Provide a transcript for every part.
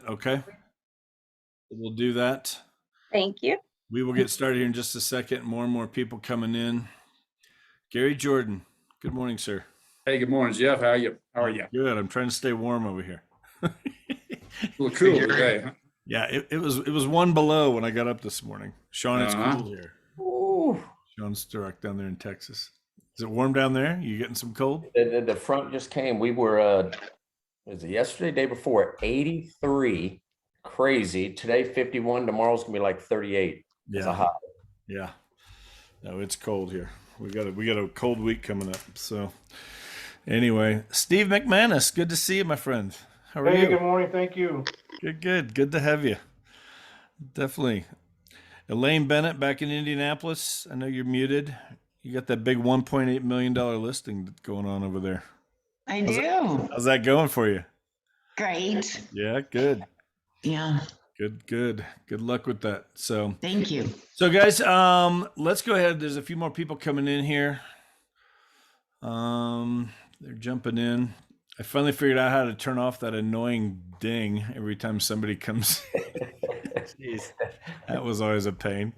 Okay. We'll do that. Thank you. We will get started here in just a second. More and more people coming in. Gary Jordan. Good morning, sir. Hey, good morning, Jeff. How are you? Good. I'm trying to stay warm over here. A little cool today, huh? Yeah, it was 1 below when I got up this morning. Sean, it's cool here. Ooh. Sean's direct down there in Texas. Is it warm down there? You getting some cold? The front just came. We were, was it yesterday, day before, 83. Crazy. Today, 51. Tomorrow's going to be like 38. Yeah. It's a high. Yeah. No, it's cold here. We got a cold week coming up. So anyway, Steve McManus, good to see you, my friend. How are you? Good morning. Thank you. Good. Good to have you. Definitely. Elaine Bennett back in Indianapolis. I know you're muted. You got that big $1.8 million listing going on over there. I do. How's that going for you? Great. Yeah, good. Yeah. Good luck with that. So thank you. So guys, let's go ahead. There's a few more people coming in here. They're jumping in. I finally figured out how to turn off that annoying ding every time somebody comes. Jeez, that was always a pain.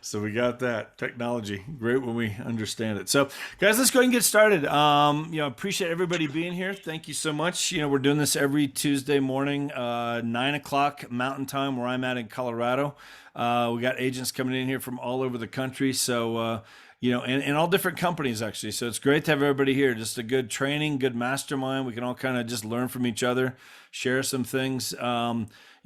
So we got that technology. Great when we understand it. So guys, let's go ahead and get started. Appreciate everybody being here. Thank you so much. We're doing this every Tuesday morning, 9 o'clock Mountain Time, where I'm at in Colorado. We got agents coming in here from all over the country. So, and all different companies actually. So it's great to have everybody here. Just a good training, good mastermind. We can all kind of just learn from each other, share some things.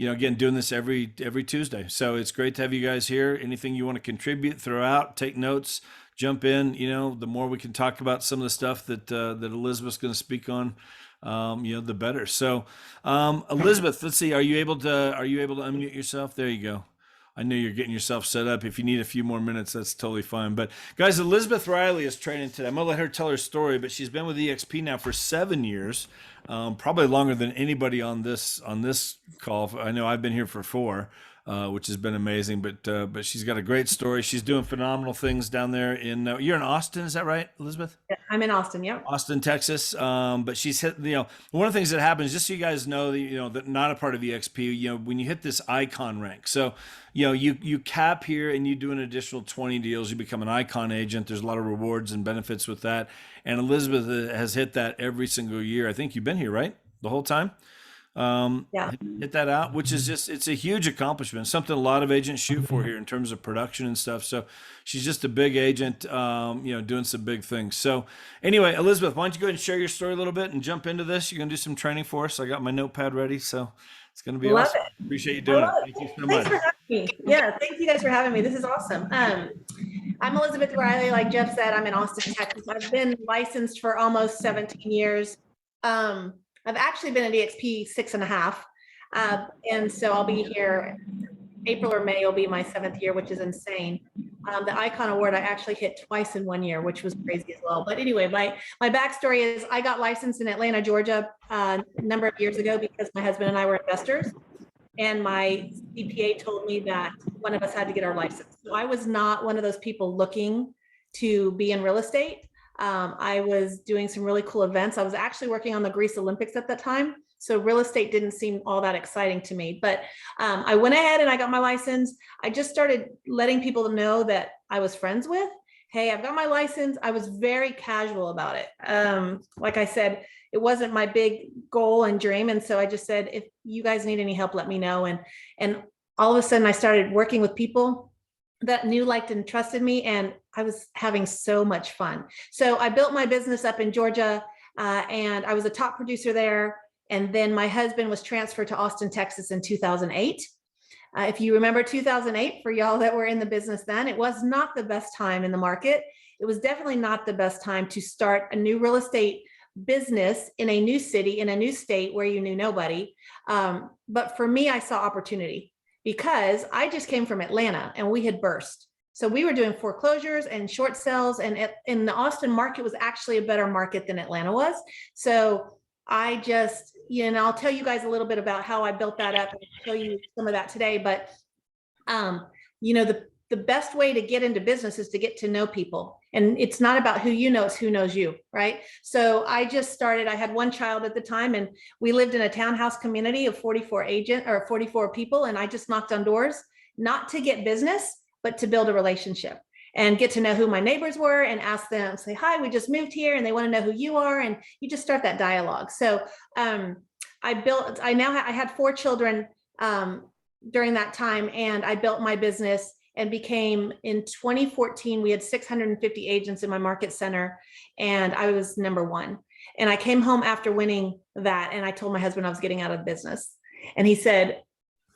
Again, doing this every Tuesday. So it's great to have you guys here. Anything you want to contribute, throw out, take notes, jump in. The more we can talk about some of the stuff that Elizabeth's going to speak on, the better. So, Elizabeth, let's see. Are you able to unmute yourself? There you go. I know you're getting yourself set up. If you need a few more minutes, that's totally fine. But guys, Elizabeth Riley is training today. I'm gonna let her tell her story, but she's been with EXP now for 7 years, probably longer than anybody on this call. I know I've been here for 4, which has been amazing. But she's got a great story. She's doing phenomenal things down there in. You're in Austin, is that right, Elizabeth? Yeah, I'm in Austin. Yeah. Austin, Texas. But she's hit. One of the things that happens, just so you guys know, that not a part of EXP. When you hit this icon rank, so. You cap here and you do an additional 20 deals, you become an icon agent. There's a lot of rewards and benefits with that. And Elizabeth has hit that every single year. I think you've been here, right? The whole time? Yeah. Hit that out, which is it's a huge accomplishment, something a lot of agents shoot for here in terms of production and stuff. So she's just a big agent, doing some big things. So anyway, Elizabeth, why don't you go ahead and share your story a little bit and jump into this? You're going to do some training for us. I got my notepad ready. So it's going to be awesome. Appreciate you doing it. Thank you so much. Thanks for having me. Yeah, thank you guys for having me. This is awesome. I'm Elizabeth Riley. Like Jeff said, I'm in Austin, Texas. I've been licensed for almost 17 years. I've actually been at EXP 6.5. And so I'll be here April or May will be my 7th year, which is insane. The Icon Award I actually hit twice in 1 year, which was crazy as well. But anyway, my backstory is I got licensed in Atlanta, Georgia a number of years ago because my husband and I were investors. And my CPA told me that one of us had to get our license. So I was not one of those people looking to be in real estate. I was doing some really cool events. I was actually working on the Greece Olympics at that time. So real estate didn't seem all that exciting to me, but I went ahead and I got my license. I just started letting people know that I was friends with. Hey, I've got my license. I was very casual about it. Like I said, it wasn't my big goal and dream. And so I just said, if you guys need any help, let me know. And all of a sudden I started working with people that knew, liked, and trusted me. And I was having so much fun. So I built my business up in Georgia and I was a top producer there. And then my husband was transferred to Austin, Texas in 2008. If you remember 2008, for y'all that were in the business then, it was not the best time in the market. It was definitely not the best time to start a new real estate business in a new city, in a new state where you knew nobody. But for me, I saw opportunity because I just came from Atlanta and we had burst. So we were doing foreclosures and short sales, and in the Austin market was actually a better market than Atlanta was. So I just, I'll tell you guys a little bit about how I built that up and show you some of that today. But, the best way to get into business is to get to know people. And it's not about who you know, it's who knows you, right? So I just started, I had one child at the time, and we lived in a townhouse community of 44 people. And I just knocked on doors, not to get business, but to build a relationship and get to know who my neighbors were and ask them, say, hi, we just moved here, and they want to know who you are. And you just start that dialogue. So I had 4 children during that time, and I built my business and became, in 2014, we had 650 agents in my market center, and I was number 1. And I came home after winning that, and I told my husband I was getting out of business. And he said,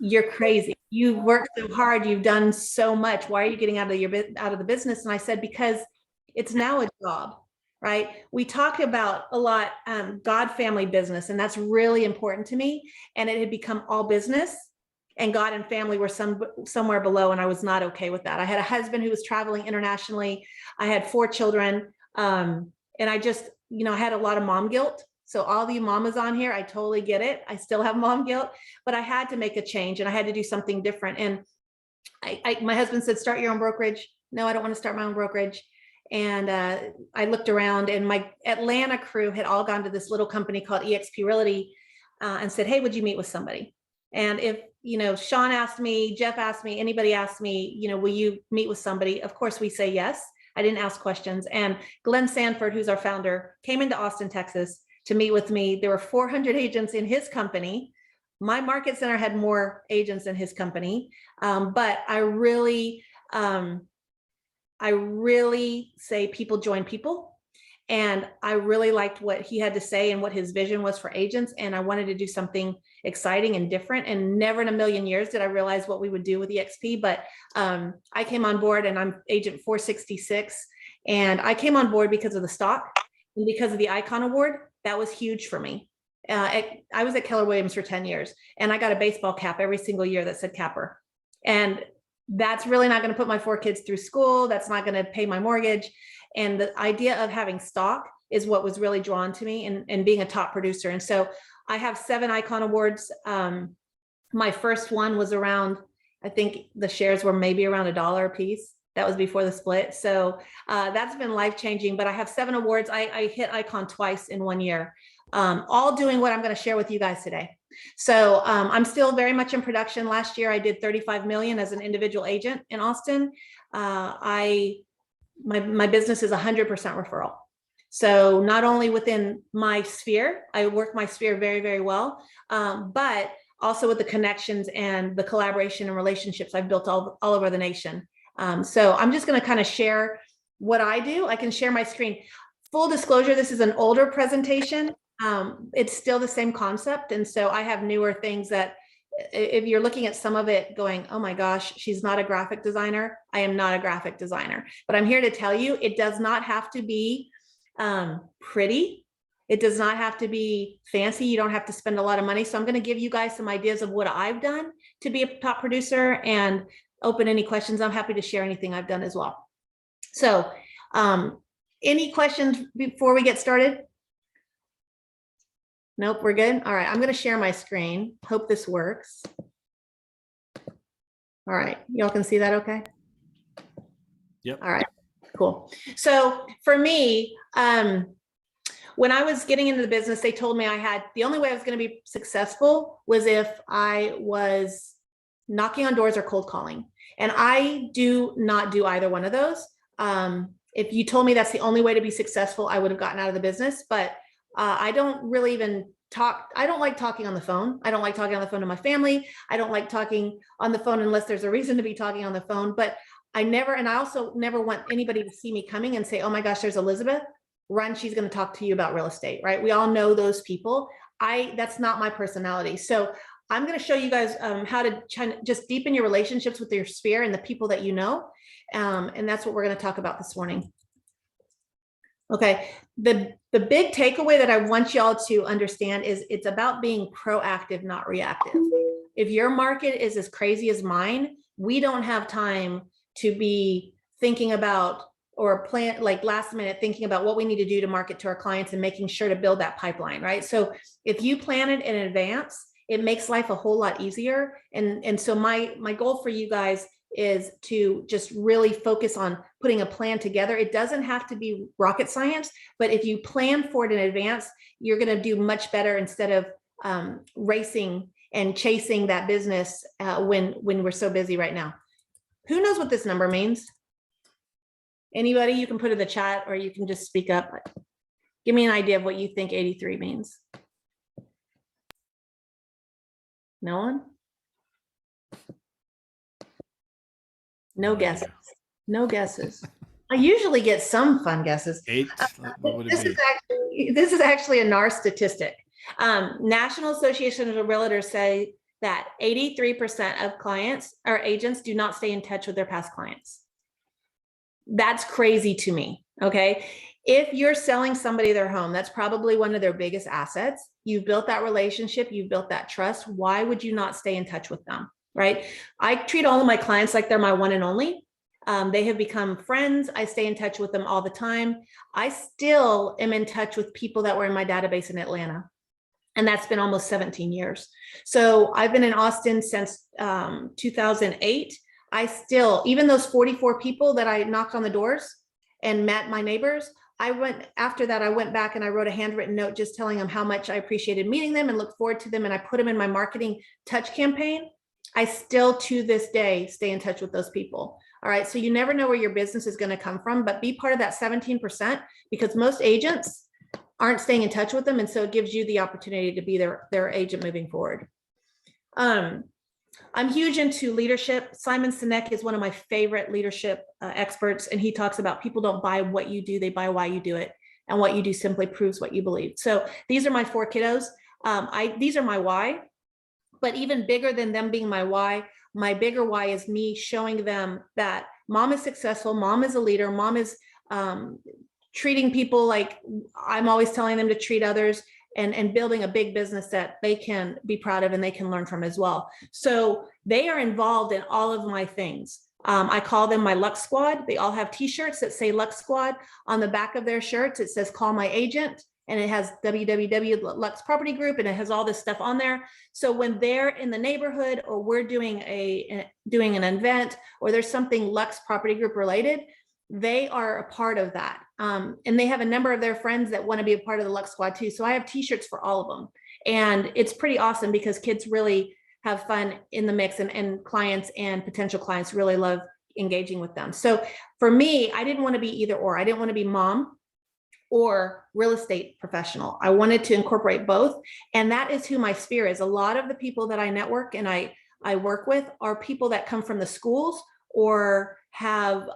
you're crazy. You've worked so hard. You've done so much. Why are you getting out of the business? And I said, because it's now a job, right? We talk about a lot, God family business, and that's really important to me. And it had become all business, and God and family were somewhere below. And I was not okay with that. I had a husband who was traveling internationally. I had 4 children. And I just, I had a lot of mom guilt. So all the mamas on here, I totally get it. I still have mom guilt, but I had to make a change, and I had to do something different. And my husband said, start your own brokerage. No, I don't want to start my own brokerage. And I looked around, and my Atlanta crew had all gone to this little company called eXp Realty and said, hey, would you meet with somebody? And if, Sean asked me, Jeff asked me, anybody asked me, will you meet with somebody? Of course we say yes. I didn't ask questions. And Glenn Sanford, who's our founder, came into Austin, Texas to meet with me. There were 400 agents in his company. My market center had more agents in his company. But I really say people join people. And I really liked what he had to say and what his vision was for agents. And I wanted to do something exciting and different. And never in a million years did I realize what we would do with eXp. But I came on board, and I'm agent 466. And I came on board because of the stock and because of the Icon Award. That was huge for me. I was at Keller Williams for 10 years, and I got a baseball cap every single year that said Capper. And that's really not going to put my 4 kids through school. That's not going to pay my mortgage. And the idea of having stock is what was really drawn to me, and being a top producer. And so I have 7 Icon Awards. My first one was around, I think the shares were maybe around $1 a piece. That was before the split. So that's been life-changing, but I have 7 awards. I hit Icon twice in 1 year, all doing what I'm going to share with you guys today. So I'm still very much in production. Last year, I did 35 million as an individual agent in Austin. My business is 100% referral. So not only within my sphere, I work my sphere very, very well, but also with the connections and the collaboration and relationships I've built all over the nation. So I'm just going to kind of share what I do. I can share my screen. Full disclosure, this is an older presentation. It's still the same concept. And so I have newer things that, if you're looking at some of it going, oh my gosh, she's not a graphic designer. I am not a graphic designer, but I'm here to tell you, it does not have to be pretty. It does not have to be fancy. You don't have to spend a lot of money. So I'm going to give you guys some ideas of what I've done to be a top producer, and open any questions. I'm happy to share anything I've done as well. So any questions before we get started? Nope, we're good. All right, I'm going to share my screen. Hope this works. All right, y'all can see that okay? Yep. All right, cool. So for me, when I was getting into the business, they told me the only way I was going to be successful was if I was knocking on doors or cold calling. And I do not do either one of those. If you told me that's the only way to be successful, I would have gotten out of the business. But I don't really even talk. I don't like talking on the phone. I don't like talking on the phone to my family. I don't like talking on the phone unless there's a reason to be talking on the phone. But and I also never want anybody to see me coming and say, oh my gosh, there's Elizabeth. Run, she's going to talk to you about real estate, right? We all know those people. That's not my personality. So I'm going to show you guys how to just deepen your relationships with your sphere and the people that you know. And that's what we're going to talk about this morning. Okay, the big takeaway that I want y'all to understand is it's about being proactive, not reactive. If your market is as crazy as mine, we don't have time to be thinking about or plan like last minute thinking about what we need to do to market to our clients and making sure to build that pipeline, right? So if you plan it in advance, it makes life a whole lot easier. And so my goal for you guys is to just really focus on putting a plan together. It doesn't have to be rocket science, but if you plan for it in advance, you're going to do much better instead of racing and chasing that business when we're so busy right now. Who knows what this number means? Anybody? You can put in the chat or you can just speak up. Give me an idea of what you think 83 means. No one? No guesses. No guesses. I usually get some fun guesses. 8. What would it be? This is actually a NAR statistic. National Association of Realtors say that 83% of clients or agents do not stay in touch with their past clients. That's crazy to me. Okay. If you're selling somebody their home, that's probably one of their biggest assets. You've built that relationship, you've built that trust. Why would you not stay in touch with them? Right? I treat all of my clients like they're my one and only. They have become friends. I stay in touch with them all the time. I still am in touch with people that were in my database in Atlanta. And that's been almost 17 years. So I've been in Austin since 2008. I still, even those 44 people that I knocked on the doors and met my neighbors, after that, I went back and I wrote a handwritten note just telling them how much I appreciated meeting them and look forward to them. And I put them in my marketing touch campaign. I still, to this day, stay in touch with those people. All right. So you never know where your business is going to come from, but be part of that 17% because most agents aren't staying in touch with them. And so it gives you the opportunity to be their agent moving forward. I'm huge into leadership. Simon Sinek is one of my favorite leadership experts. And he talks about people don't buy what you do, they buy why you do it. And what you do simply proves what you believe. So these are my 4 kiddos. These are my why, but even bigger than them being my why, my bigger why is me showing them that mom is successful, mom is a leader, mom is treating people like I'm always telling them to treat others, and building a big business that they can be proud of and they can learn from as well. So they are involved in all of my things. I call them my Lux Squad. They all have t-shirts that say Lux Squad. On the back of their shirts, it says call my agent, and it has www Lux Property Group, and it has all this stuff on there. So when they're in the neighborhood or we're doing an event or there's something Lux Property Group related, they are a part of that. And they have a number of their friends that want to be a part of the Lux Squad too. So I have t-shirts for all of them. And it's pretty awesome because kids really have fun in the mix, and clients and potential clients really love engaging with them. So for me, I didn't want to be either or. I didn't want to be mom or real estate professional. I wanted to incorporate both. And that is who my sphere is. A lot of the people that I network and I work with are people that come from the schools or have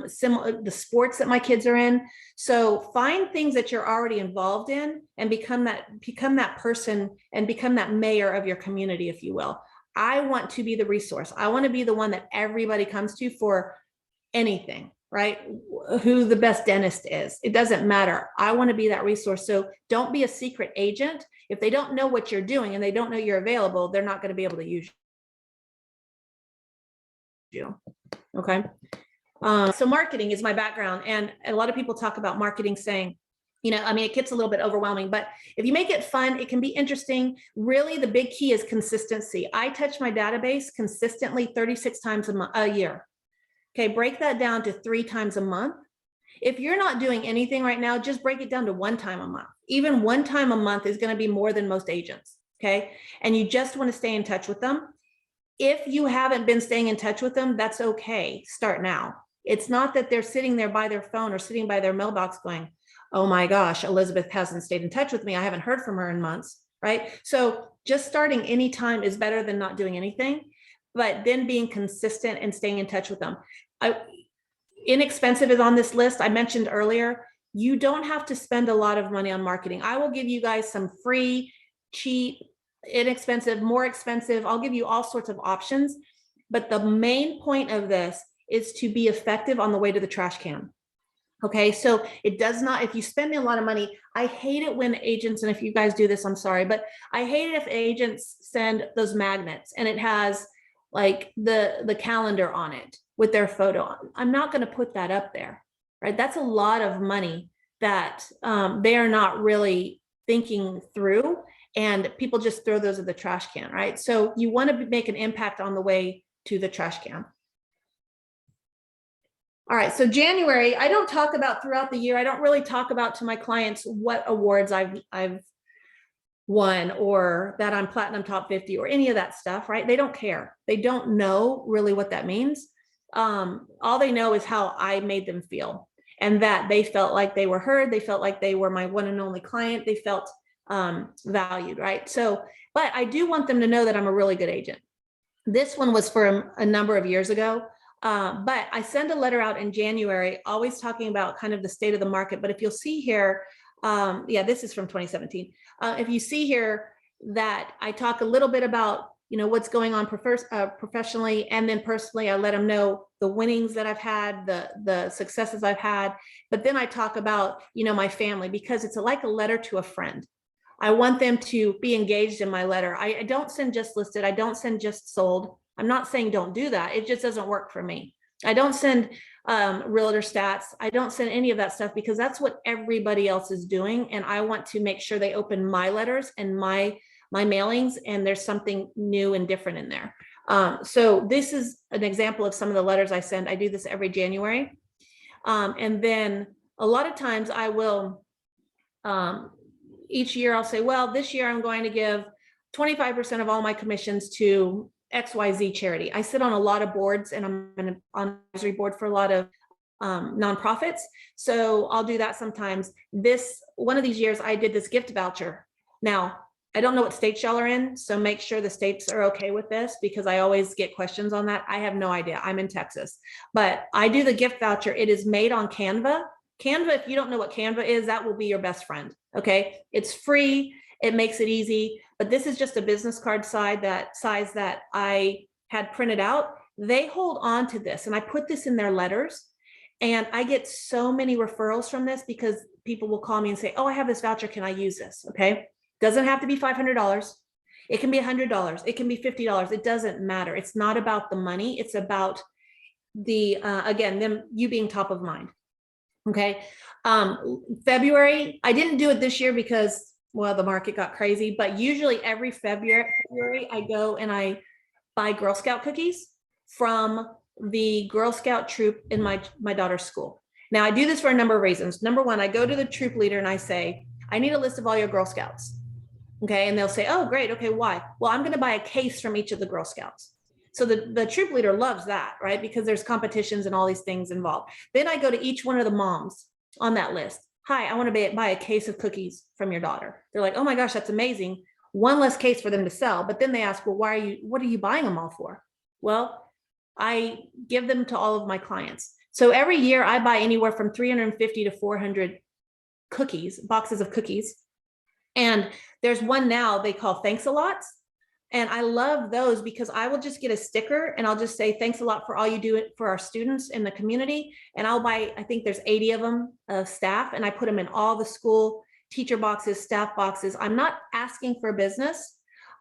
similar the sports that my kids are in. So find things that you're already involved in and become that person and become that mayor of your community, if you will. I want to be the resource. I want to be the one that everybody comes to for anything, right? Who the best dentist is. It doesn't matter. I want to be that resource. So don't be a secret agent. If they don't know what you're doing and they don't know you're available, they're not going to be able to use you. Okay. So marketing is my background. And a lot of people talk about marketing saying, it gets a little bit overwhelming, but if you make it fun, it can be interesting. Really, the big key is consistency. I touch my database consistently 36 times a year. Okay. Break that down to 3 times a month. If you're not doing anything right now, just break it down to 1 time a month. Even 1 time a month is going to be more than most agents. Okay. And you just want to stay in touch with them. If you haven't been staying in touch with them, that's okay. Start now. It's not that they're sitting there by their phone or sitting by their mailbox going, oh my gosh, Elizabeth hasn't stayed in touch with me. I haven't heard from her in months, right? So just starting anytime is better than not doing anything, but then being consistent and staying in touch with them. Inexpensive is on this list. I mentioned earlier, you don't have to spend a lot of money on marketing. I will give you guys some free, cheap, inexpensive, more expensive. I'll give you all sorts of options. But the main point of this is to be effective on the way to the trash can. Okay, so it does not, if you spend a lot of money, I hate it when agents, and if you guys do this, I'm sorry, but I hate it if agents send those magnets and it has like the calendar on it with their photo. I'm not going to put that up there, right? That's a lot of money that they are not really thinking through, and people just throw those in the trash can, right? So you want to make an impact on the way to the trash can. All right, so January, I don't talk about throughout the year. I don't really talk about to my clients what awards I've won or that I'm platinum top 50 or any of that stuff, right? They don't care. They don't know really what that means. All they know is how I made them feel, and that they felt like they were heard. They felt like they were my one and only client. They felt valued, right? So, but I do want them to know that I'm a really good agent. This one was from a number of years ago. But I send a letter out in January, always talking about kind of the state of the market. But if you'll see here, yeah, this is from 2017. If you see here that I talk a little bit about, what's going on professionally, and then personally, I let them know the winnings that I've had, the successes I've had. But then I talk about, my family, because it's like a letter to a friend. I want them to be engaged in my letter. I don't send just listed. I don't send just sold. I'm not saying don't do that. It just doesn't work for me. I don't send realtor stats. I don't send any of that stuff because that's what everybody else is doing. And I want to make sure they open my letters and my mailings, and there's something new and different in there. So this is an example of some of the letters I send. I do this every January. And then a lot of times I will, each year I'll say, well, this year I'm going to give 25% of all my commissions to XYZ charity. I sit on a lot of boards, and I'm on an advisory board for a lot of nonprofits. So I'll do that sometimes. One of these years I did this gift voucher. Now, I don't know what states y'all are in, so make sure the states are okay with this, because I always get questions on that. I have no idea. I'm in Texas, but I do the gift voucher. It is made on Canva. Canva, if you don't know what Canva is, that will be your best friend. Okay. It's free. It makes it easy, but this is just a business card size that I had printed out. They hold on to this, and I put this in their letters, and I get so many referrals from this because people will call me and say, oh, I have this voucher. Can I use this? Okay. Doesn't have to be $500. It can be $100. It can be $50. It doesn't matter. It's not about the money. It's about again, you being top of mind. Okay. February, I didn't do it this year because, well, the market got crazy, but usually every February I go and I buy Girl Scout cookies from the Girl Scout troop in my daughter's school. Now I do this for a number of reasons. Number one, I go to the troop leader and I say, I need a list of all your Girl Scouts. Okay. And they'll say, oh, great. Okay. Why? Well, I'm going to buy a case from each of the Girl Scouts. So the troop leader loves that, right? Because there's competitions and all these things involved. Then I go to each one of the moms on that list. Hi, I want to buy a case of cookies from your daughter. They're like, oh my gosh, that's amazing. One less case for them to sell. But then they ask, well, what are you buying them all for? Well, I give them to all of my clients. So every year I buy anywhere from 350 to 400 boxes of cookies. And there's one now they call thanks a lot. And I love those because I will just get a sticker and I'll just say, thanks a lot for all you do for our students in the community. And I'll buy, I think there's 80 of them of staff, and I put them in all the school teacher boxes, staff boxes. I'm not asking for business.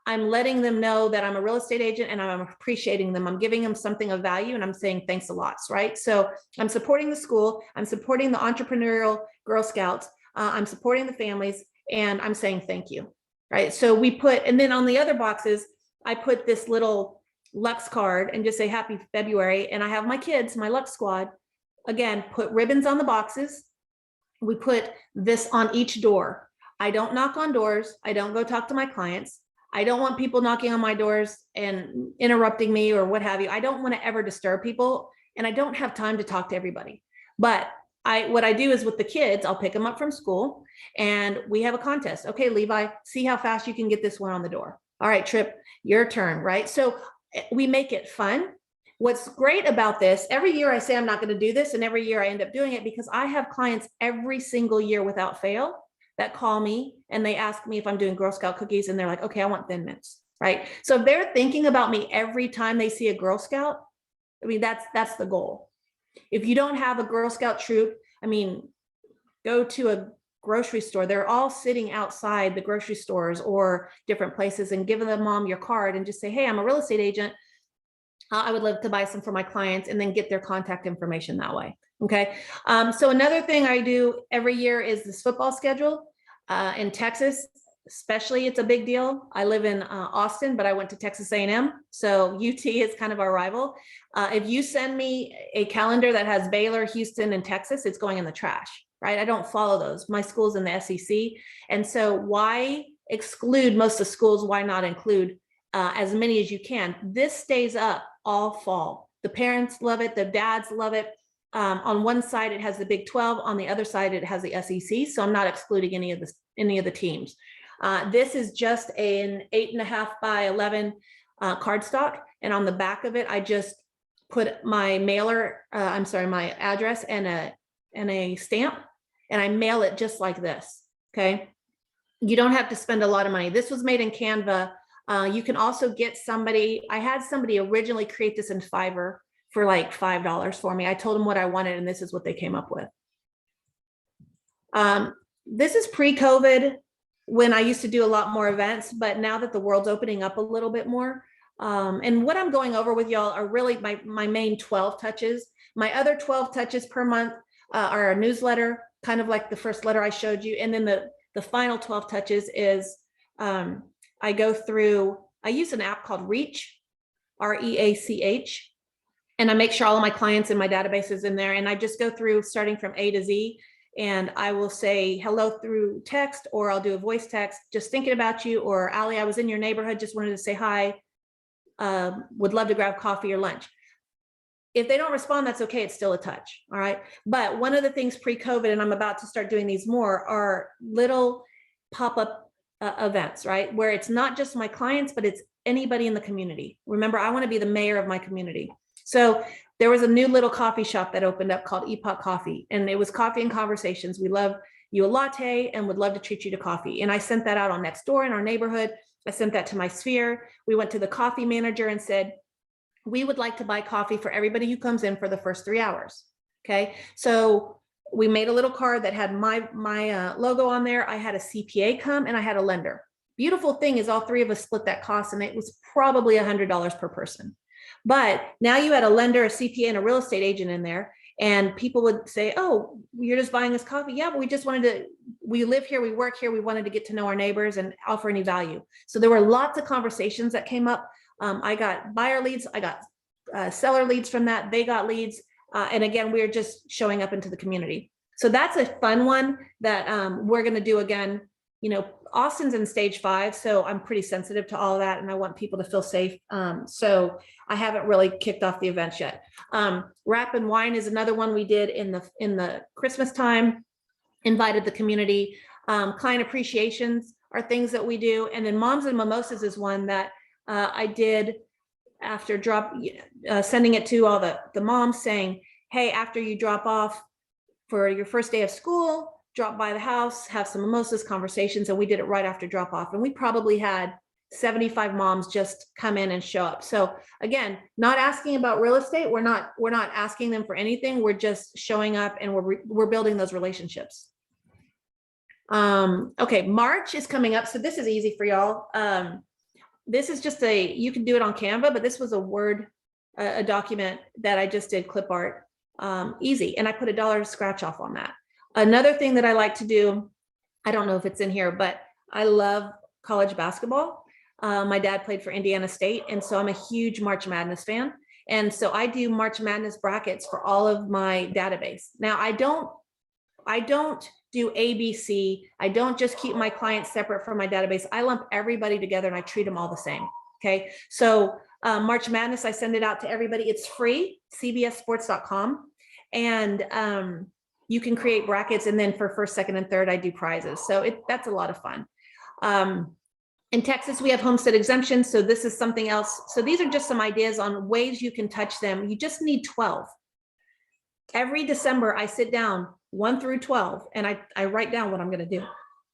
I'm letting them know that I'm a real estate agent and I'm appreciating them. I'm giving them something of value, and I'm saying thanks a lot, right? So I'm supporting the school. I'm supporting the entrepreneurial Girl Scouts. I'm supporting the families, and I'm saying thank you. Right. So and then on the other boxes, I put this little Lux card and just say happy February. And I have my kids, my Lux squad, again, put ribbons on the boxes. We put this on each door. I don't knock on doors. I don't go talk to my clients. I don't want people knocking on my doors and interrupting me or what have you. I don't want to ever disturb people, and I don't have time to talk to everybody. But what I do is with the kids, I'll pick them up from school and we have a contest. Okay, Levi, see how fast you can get this one on the door. All right, Trip, your turn, right? So we make it fun. What's great about this, every year I say I'm not going to do this, and every year I end up doing it because I have clients every single year without fail that call me and they ask me if I'm doing Girl Scout cookies, and they're like, okay, I want Thin Mints, right? So if they're thinking about me every time they see a Girl Scout, I mean, that's the goal. If you don't have a Girl Scout troop, I mean, go to a grocery store. They're all sitting outside the grocery stores or different places, and give the mom your card and just say, hey, I'm a real estate agent. I would love to buy some for my clients, and then get their contact information that way. Okay. So another thing I do every year is this football schedule in Texas. especially, it's a big deal. I live in Austin, but I went to Texas A&M. So UT is kind of our rival. If you send me a calendar that has Baylor, Houston, and Texas, it's going in the trash, right? I don't follow those. My school's in the SEC. And so why exclude most of the schools? Why not include as many as you can? This stays up all fall. The parents love it. The dads love it. On one side, it has the Big 12. On the other side, it has the SEC. So I'm not excluding any of the teams. This is just an 8.5 by 11 cardstock. And on the back of it, I just put my my address and a stamp, and I mail it just like this. Okay. You don't have to spend a lot of money. This was made in Canva. You can also get somebody, I had somebody originally create this in Fiverr for like $5 for me. I told them what I wanted, and this is what they came up with. This is pre-COVID, when I used to do a lot more events, but now that the world's opening up a little bit more, and what I'm going over with y'all are really my main 12 touches. My other 12 touches per month are a newsletter, kind of like the first letter I showed you. And then the final 12 touches is I go through, I use an app called Reach, REACH, and I make sure all of my clients in my database is in there. And I just go through starting from A to Z, and I will say hello through text, or I'll do a voice text, just thinking about you, or Allie, I was in your neighborhood, just wanted to say hi, would love to grab coffee or lunch. If they don't respond, that's okay. It's still a touch. All right. But one of the things pre-COVID, and I'm about to start doing these more, are little pop-up events, right? Where it's not just my clients, but it's anybody in the community. Remember, I want to be the mayor of my community. So there was a new little coffee shop that opened up called Epoch Coffee, and it was coffee and conversations. We love you a latte and would love to treat you to coffee. And I sent that out on Nextdoor in our neighborhood. I sent that to my sphere. We went to the coffee manager and said, we would like to buy coffee for everybody who comes in for the first 3 hours. Okay. So we made a little card that had my logo on there. I had a CPA come, and I had a lender. Beautiful thing is all three of us split that cost, and it was probably $100 per person. But now you had a lender, a CPA, and a real estate agent in there, and people would say, oh, you're just buying us coffee. Yeah, but we just wanted to, we live here, we work here. We wanted to get to know our neighbors and offer any value. So there were lots of conversations that came up. I got buyer leads. I got seller leads from that. They got leads. And again, we're just showing up into the community. So that's a fun one that we're going to do again. You know, Austin's in stage 5, so I'm pretty sensitive to all of that, and I want people to feel safe. So I haven't really kicked off the events yet. Rap and wine is another one we did in the Christmas time. Invited the community. Client appreciations are things that we do, and then moms and mimosas is one that I did after sending it to all the moms saying, hey, after you drop off for your first day of school, drop by the house, have some mimosas, conversations. And we did it right after drop off. And we probably had 75 moms just come in and show up. So again, not asking about real estate. We're not asking them for anything. We're just showing up, and we're building those relationships. Okay. March is coming up. So this is easy for y'all. This is just you can do it on Canva, but this was a Word, a document that I just did clip art, easy. And I put $1 scratch off on that. Another thing that I like to do, I don't know if it's in here, but I love college basketball. My dad played for Indiana State, and so I'm a huge March Madness fan. And so I do March Madness brackets for all of my database. Now, I don't do ABC. I don't just keep my clients separate from my database. I lump everybody together, and I treat them all the same. Okay. So March Madness, I send it out to everybody. It's free, cbssports.com. And you can create brackets, and then for first, second, and third, I do prizes. So that's a lot of fun. In Texas, we have homestead exemptions. So this is something else. So these are just some ideas on ways you can touch them. You just need 12. Every December, I sit down 1 through 12, and I write down what I'm going to do.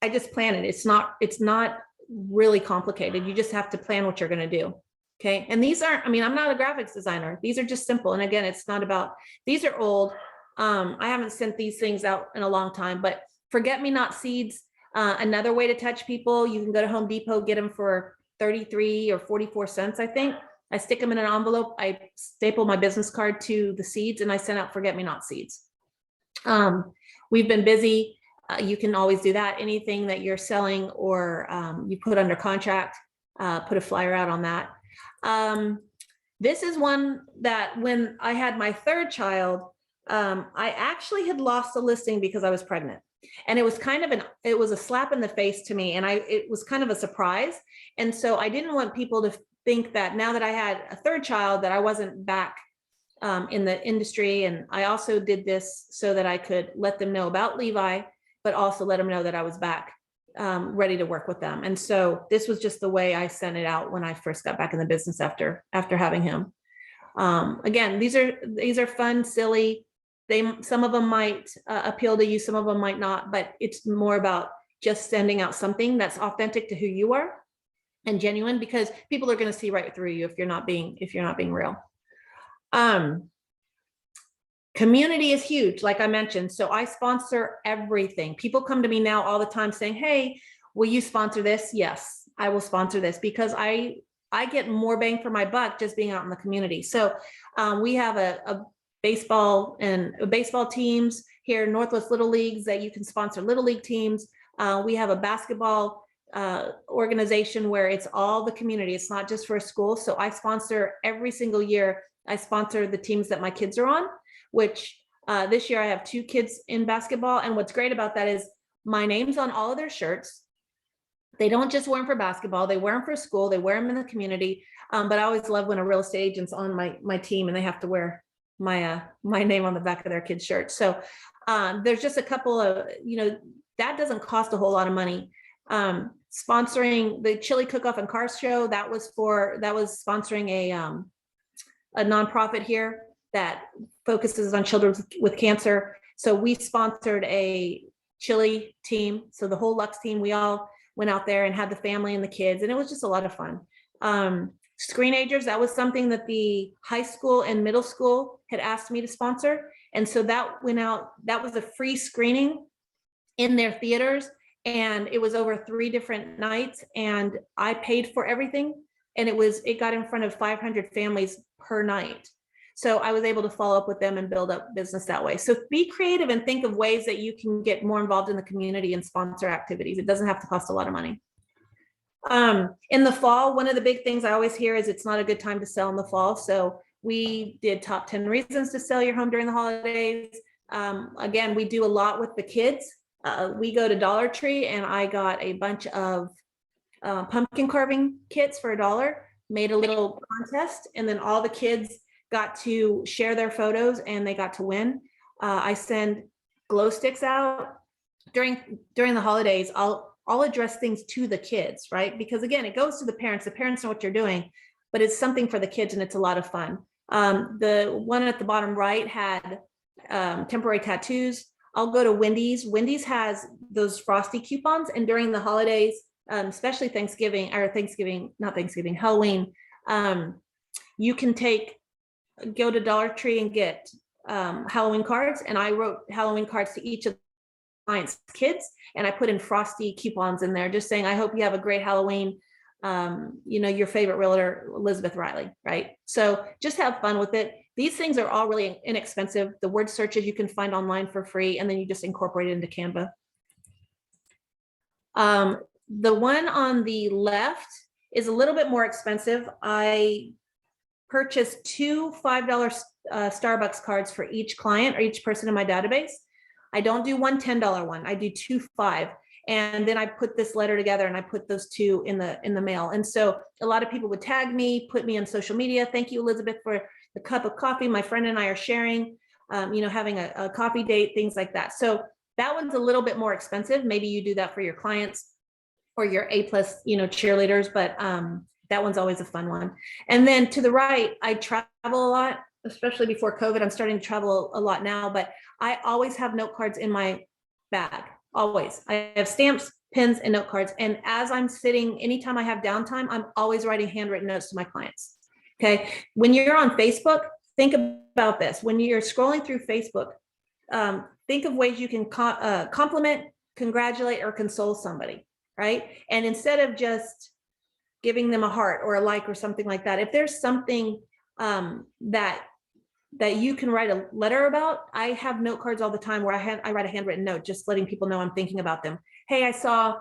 I just plan it. It's not really complicated. You just have to plan what you're going to do. Okay. And these aren't, I mean, I'm not a graphics designer. These are just simple. And again, it's not about, these are old. I haven't sent these things out in a long time, but forget-me-not seeds. Another way to touch people, you can go to Home Depot, get them for 33 or 44 cents, I think. I stick them in an envelope. I staple my business card to the seeds, and I send out forget-me-not seeds. We've been busy. you can always do that. Anything that you're selling or you put under contract, put a flyer out on that. This is one that when I had my third child, I actually had lost a listing because I was pregnant. And it was kind of it was a slap in the face to me. And it was kind of a surprise. And so I didn't want people to think that now that I had a third child, that I wasn't back in the industry. And I also did this so that I could let them know about Levi, but also let them know that I was back ready to work with them. And so this was just the way I sent it out when I first got back in the business after having him. Again, these are fun, silly. Some of them might appeal to you, some of them might not, but it's more about just sending out something that's authentic to who you are and genuine, because people are going to see right through you if you're not being real. Community is huge, like I mentioned. So I sponsor everything. People come to me now all the time saying, hey, will you sponsor this? Yes, I will sponsor this, because I get more bang for my buck just being out in the community. So we have a baseball teams here, Northwest Little Leagues, that you can sponsor Little League teams. We have a basketball organization where it's all the community. It's not just for a school. So I sponsor every single year. I sponsor the teams that my kids are on, which this year I have 2 kids in basketball. And what's great about that is my name's on all of their shirts. They don't just wear them for basketball, they wear them for school, they wear them in the community. But I always love when a real estate agent's on my team and they have to wear my name on the back of their kid's shirt. So there's just a couple of, that doesn't cost a whole lot of money. Sponsoring the chili cook-off and car show, that was sponsoring a nonprofit here that focuses on children with cancer. So we sponsored a chili team. So the whole Lux team, we all went out there and had the family and the kids, and it was just a lot of fun. Screenagers, that was something that the high school and middle school had asked me to sponsor. And so that went out, that was a free screening in their theaters. And it was over 3 different nights, and I paid for everything. And it got in front of 500 families per night. So I was able to follow up with them and build up business that way. So be creative and think of ways that you can get more involved in the community and sponsor activities. It doesn't have to cost a lot of money. In the fall, one of the big things I always hear is it's not a good time to sell in the fall. So we did top 10 reasons to sell your home during the holidays. Again, we do a lot with the kids. We go to Dollar Tree, and I got a bunch of pumpkin carving kits for $1, made a little contest, and then all the kids got to share their photos and they got to win. I send glow sticks out during the holidays. I'll address things to the kids, right? Because again, it goes to the parents. The parents know what you're doing, but it's something for the kids and it's a lot of fun. The one at the bottom right had temporary tattoos. I'll go to Wendy's. Wendy's has those frosty coupons, and during the holidays, especially Halloween, you can go to Dollar Tree and get Halloween cards. And I wrote Halloween cards to each of the clients' kids, and I put in frosty coupons in there, just saying, I hope you have a great Halloween. Your favorite realtor, Elizabeth Riley, right? So just have fun with it. These things are all really inexpensive. The word searches you can find online for free, and then you just incorporate it into Canva. The one on the left is a little bit more expensive. I purchased 2 $5 Starbucks cards for each client or each person in my database. I don't do one $10 one. I do 2 $5. And then I put this letter together and I put those 2 in the mail. And so a lot of people would tag me, put me on social media. Thank you, Elizabeth, for the cup of coffee my friend and I are sharing, having a coffee date, things like that. So that one's a little bit more expensive. Maybe you do that for your clients or your A+, cheerleaders, but that one's always a fun one. And then to the right, I travel a lot, especially before COVID. I'm starting to travel a lot now, but I always have note cards in my bag. Always. I have stamps, pens, and note cards. And as I'm sitting, anytime I have downtime, I'm always writing handwritten notes to my clients. Okay. When you're on Facebook, think about this. When you're scrolling through Facebook, think of ways you can compliment, congratulate, or console somebody, right? And instead of just giving them a heart or a like or something like that, if there's something that that you can write a letter about. I have note cards all the time where I write a handwritten note, just letting people know I'm thinking about them. Hey, I saw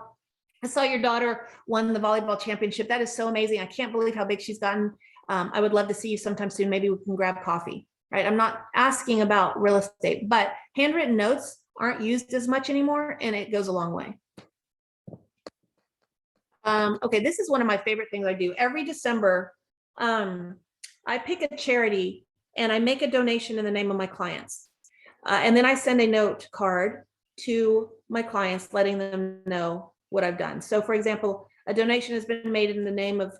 your daughter won the volleyball championship. That is so amazing. I can't believe how big she's gotten. I would love to see you sometime soon. Maybe we can grab coffee, right? I'm not asking about real estate, but handwritten notes aren't used as much anymore, and it goes a long way. Okay, this is one of my favorite things I do. Every December, I pick a charity and I make a donation in the name of my clients. And then I send a note card to my clients, letting them know what I've done. So for example, a donation has been made in the name of,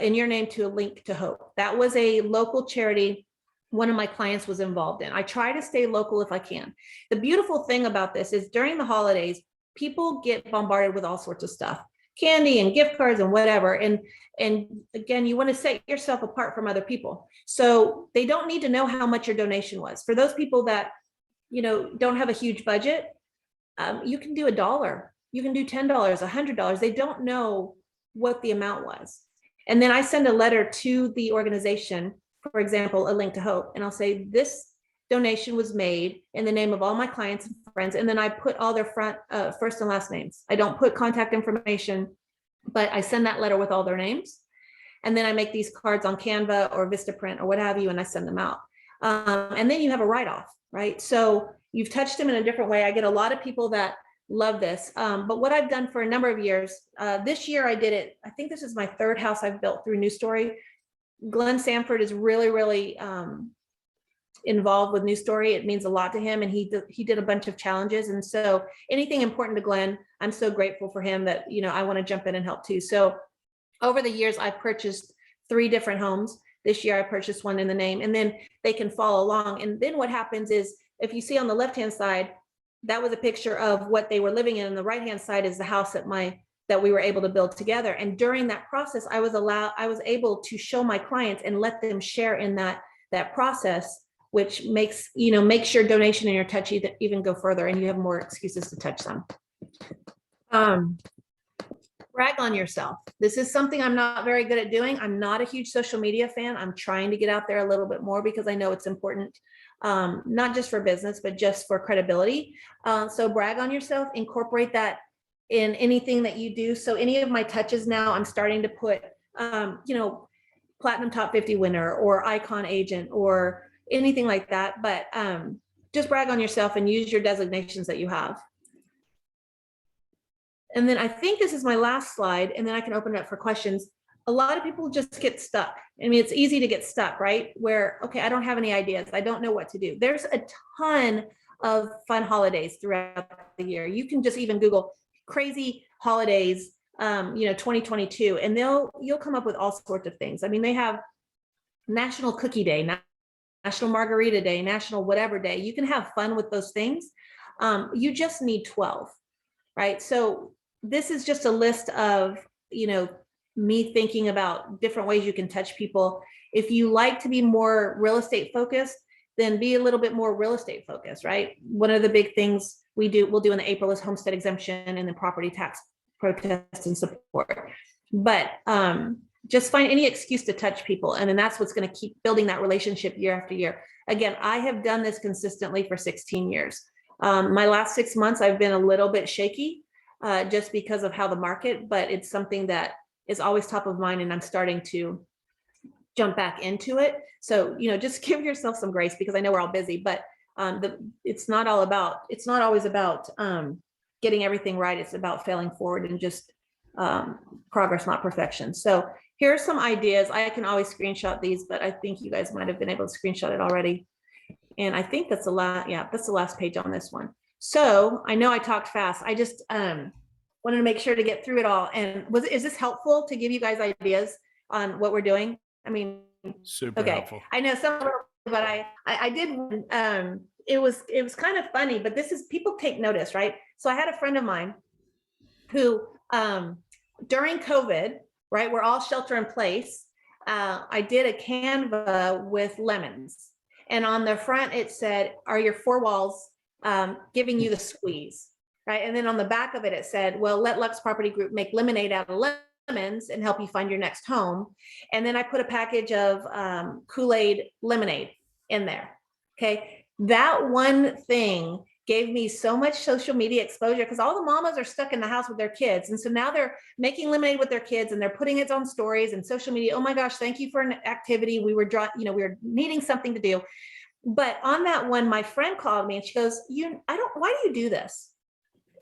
in your name, to a Link to Hope. That was a local charity one of my clients was involved in. I try to stay local if I can. The beautiful thing about this is during the holidays, people get bombarded with all sorts of stuff, candy and gift cards and whatever. And again, you want to set yourself apart from other people. So they don't need to know how much your donation was. For those people that, don't have a huge budget, you can do $1, you can do $10, $100. They don't know what the amount was. And then I send a letter to the organization, for example, a Link to Hope, and I'll say, this donation was made in the name of all my clients and friends. And then I put all their first and last names. I don't put contact information, but I send that letter with all their names. And then I make these cards on Canva or Vistaprint or what have you, and I send them out. And then you have a write-off, right? So you've touched them in a different way. I get a lot of people that love this. But what I've done for a number of years, this year I did it. I think this is my third house I've built through New Story. Glenn Sanford is really, really involved with New Story. It means a lot to him, and he did a bunch of challenges. And so anything important to Glenn, I'm so grateful for him that, I want to jump in and help too. So over the years, I've purchased 3 different homes. This year I purchased one in the name, and then they can follow along. And then what happens is, if you see on the left-hand side, that was a picture of what they were living in. And the right-hand side is the house that we were able to build together. And during that process, I was able to show my clients and let them share in that process, which makes your donation and your touch even go further, and you have more excuses to touch them. Brag on yourself. This is something I'm not very good at doing. I'm not a huge social media fan. I'm trying to get out there a little bit more because I know it's important, not just for business, but just for credibility. So brag on yourself, incorporate that in anything that you do. So any of my touches now, I'm starting to put, Platinum Top 50 winner or icon agent or anything like that. But just brag on yourself and use your designations that you have. And then I think this is my last slide, and then I can open it up for questions. A lot of people just get stuck. I mean, it's easy to get stuck, right? Where, okay, I don't have any ideas. I don't know what to do. There's a ton of fun holidays throughout the year. You can just even Google crazy holidays, 2022, and you'll come up with all sorts of things. I mean, they have National Cookie Day, National Margarita Day, National whatever day. You can have fun with those things. You just need 12, right? So this is just a list of, me thinking about different ways you can touch people. If you like to be more real estate focused, then be a little bit more real estate focused, right? One of the big things we'll do in the April is homestead exemption and the property tax protest and support. But just find any excuse to touch people. And then that's what's going to keep building that relationship year after year. Again, I have done this consistently for 16 years. My last 6 months, I've been a little bit shaky just because of how the market, but it's something that is always top of mind, and I'm starting to jump back into it. So, just give yourself some grace, because I know we're all busy, but it's not always about getting everything right. It's about failing forward and just progress, not perfection. So here are some ideas. I can always screenshot these, but I think you guys might have been able to screenshot it already. And I think that's the last page on this one. So I know I talked fast. I just wanted to make sure to get through it all. And is this helpful to give you guys ideas on what we're doing? I mean, super okay. helpful. I know some, but I did. It was kind of funny, but people take notice, right? So I had a friend of mine who, during COVID, right, we're all shelter in place. I did a Canva with lemons, and on the front it said, "Are your 4 walls giving you the squeeze?" Right, and then on the back of it, it said, "Well, let Lux Property Group make lemonade out of lemons and help you find your next home." And then I put a package of Kool-Aid lemonade in there. Okay. That one thing gave me so much social media exposure because all the mamas are stuck in the house with their kids. And so now they're making lemonade with their kids and they're putting it on stories and social media. Oh my gosh, thank you for an activity. We were we were needing something to do. But on that one, my friend called me and she goes, why do you do this?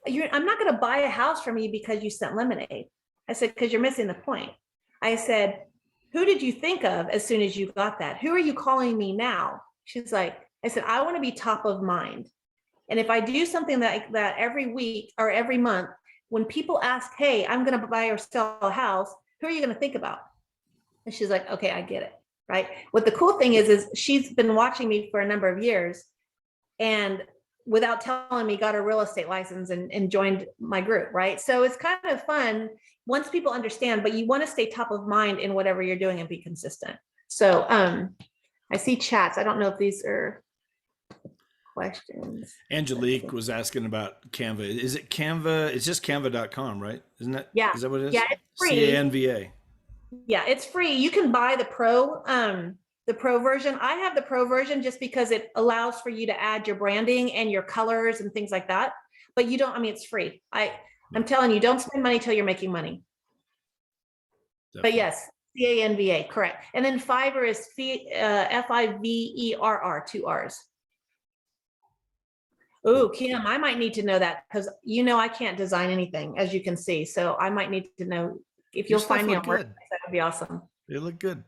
I'm not going to buy a house from you because you sent lemonade. I said, because you're missing the point. I said, who did you think of as soon as you got that? Who are you calling me now? She's like, I said, I want to be top of mind. And if I do something like that every week or every month, when people ask, hey, I'm going to buy or sell a house, who are you going to think about? And she's like, okay, I get it. Right. What the cool thing is she's been watching me for a number of years and without telling me got a real estate license and joined my group. Right. So it's kind of fun once people understand, but you want to stay top of mind in whatever you're doing and be consistent. So I see chats. I don't know if these are questions. Angelique was asking about Canva. Is it Canva? It's just canva.com, right? Isn't that? Yeah. Is that what it is? Yeah, it's free. CANVA. Yeah, it's free. You can buy the pro version. I have the pro version just because it allows for you to add your branding and your colors and things like that. But you don't, it's free. I'm telling you, don't spend money till you're making money. Definitely. But yes, CANVA, correct. And then Fiverr is FIVERR, 2 R's. Oh, Kim, I might need to know that because I can't design anything, as you can see. So I might need to know if you'll find me on WordPress. That would be awesome. They look good.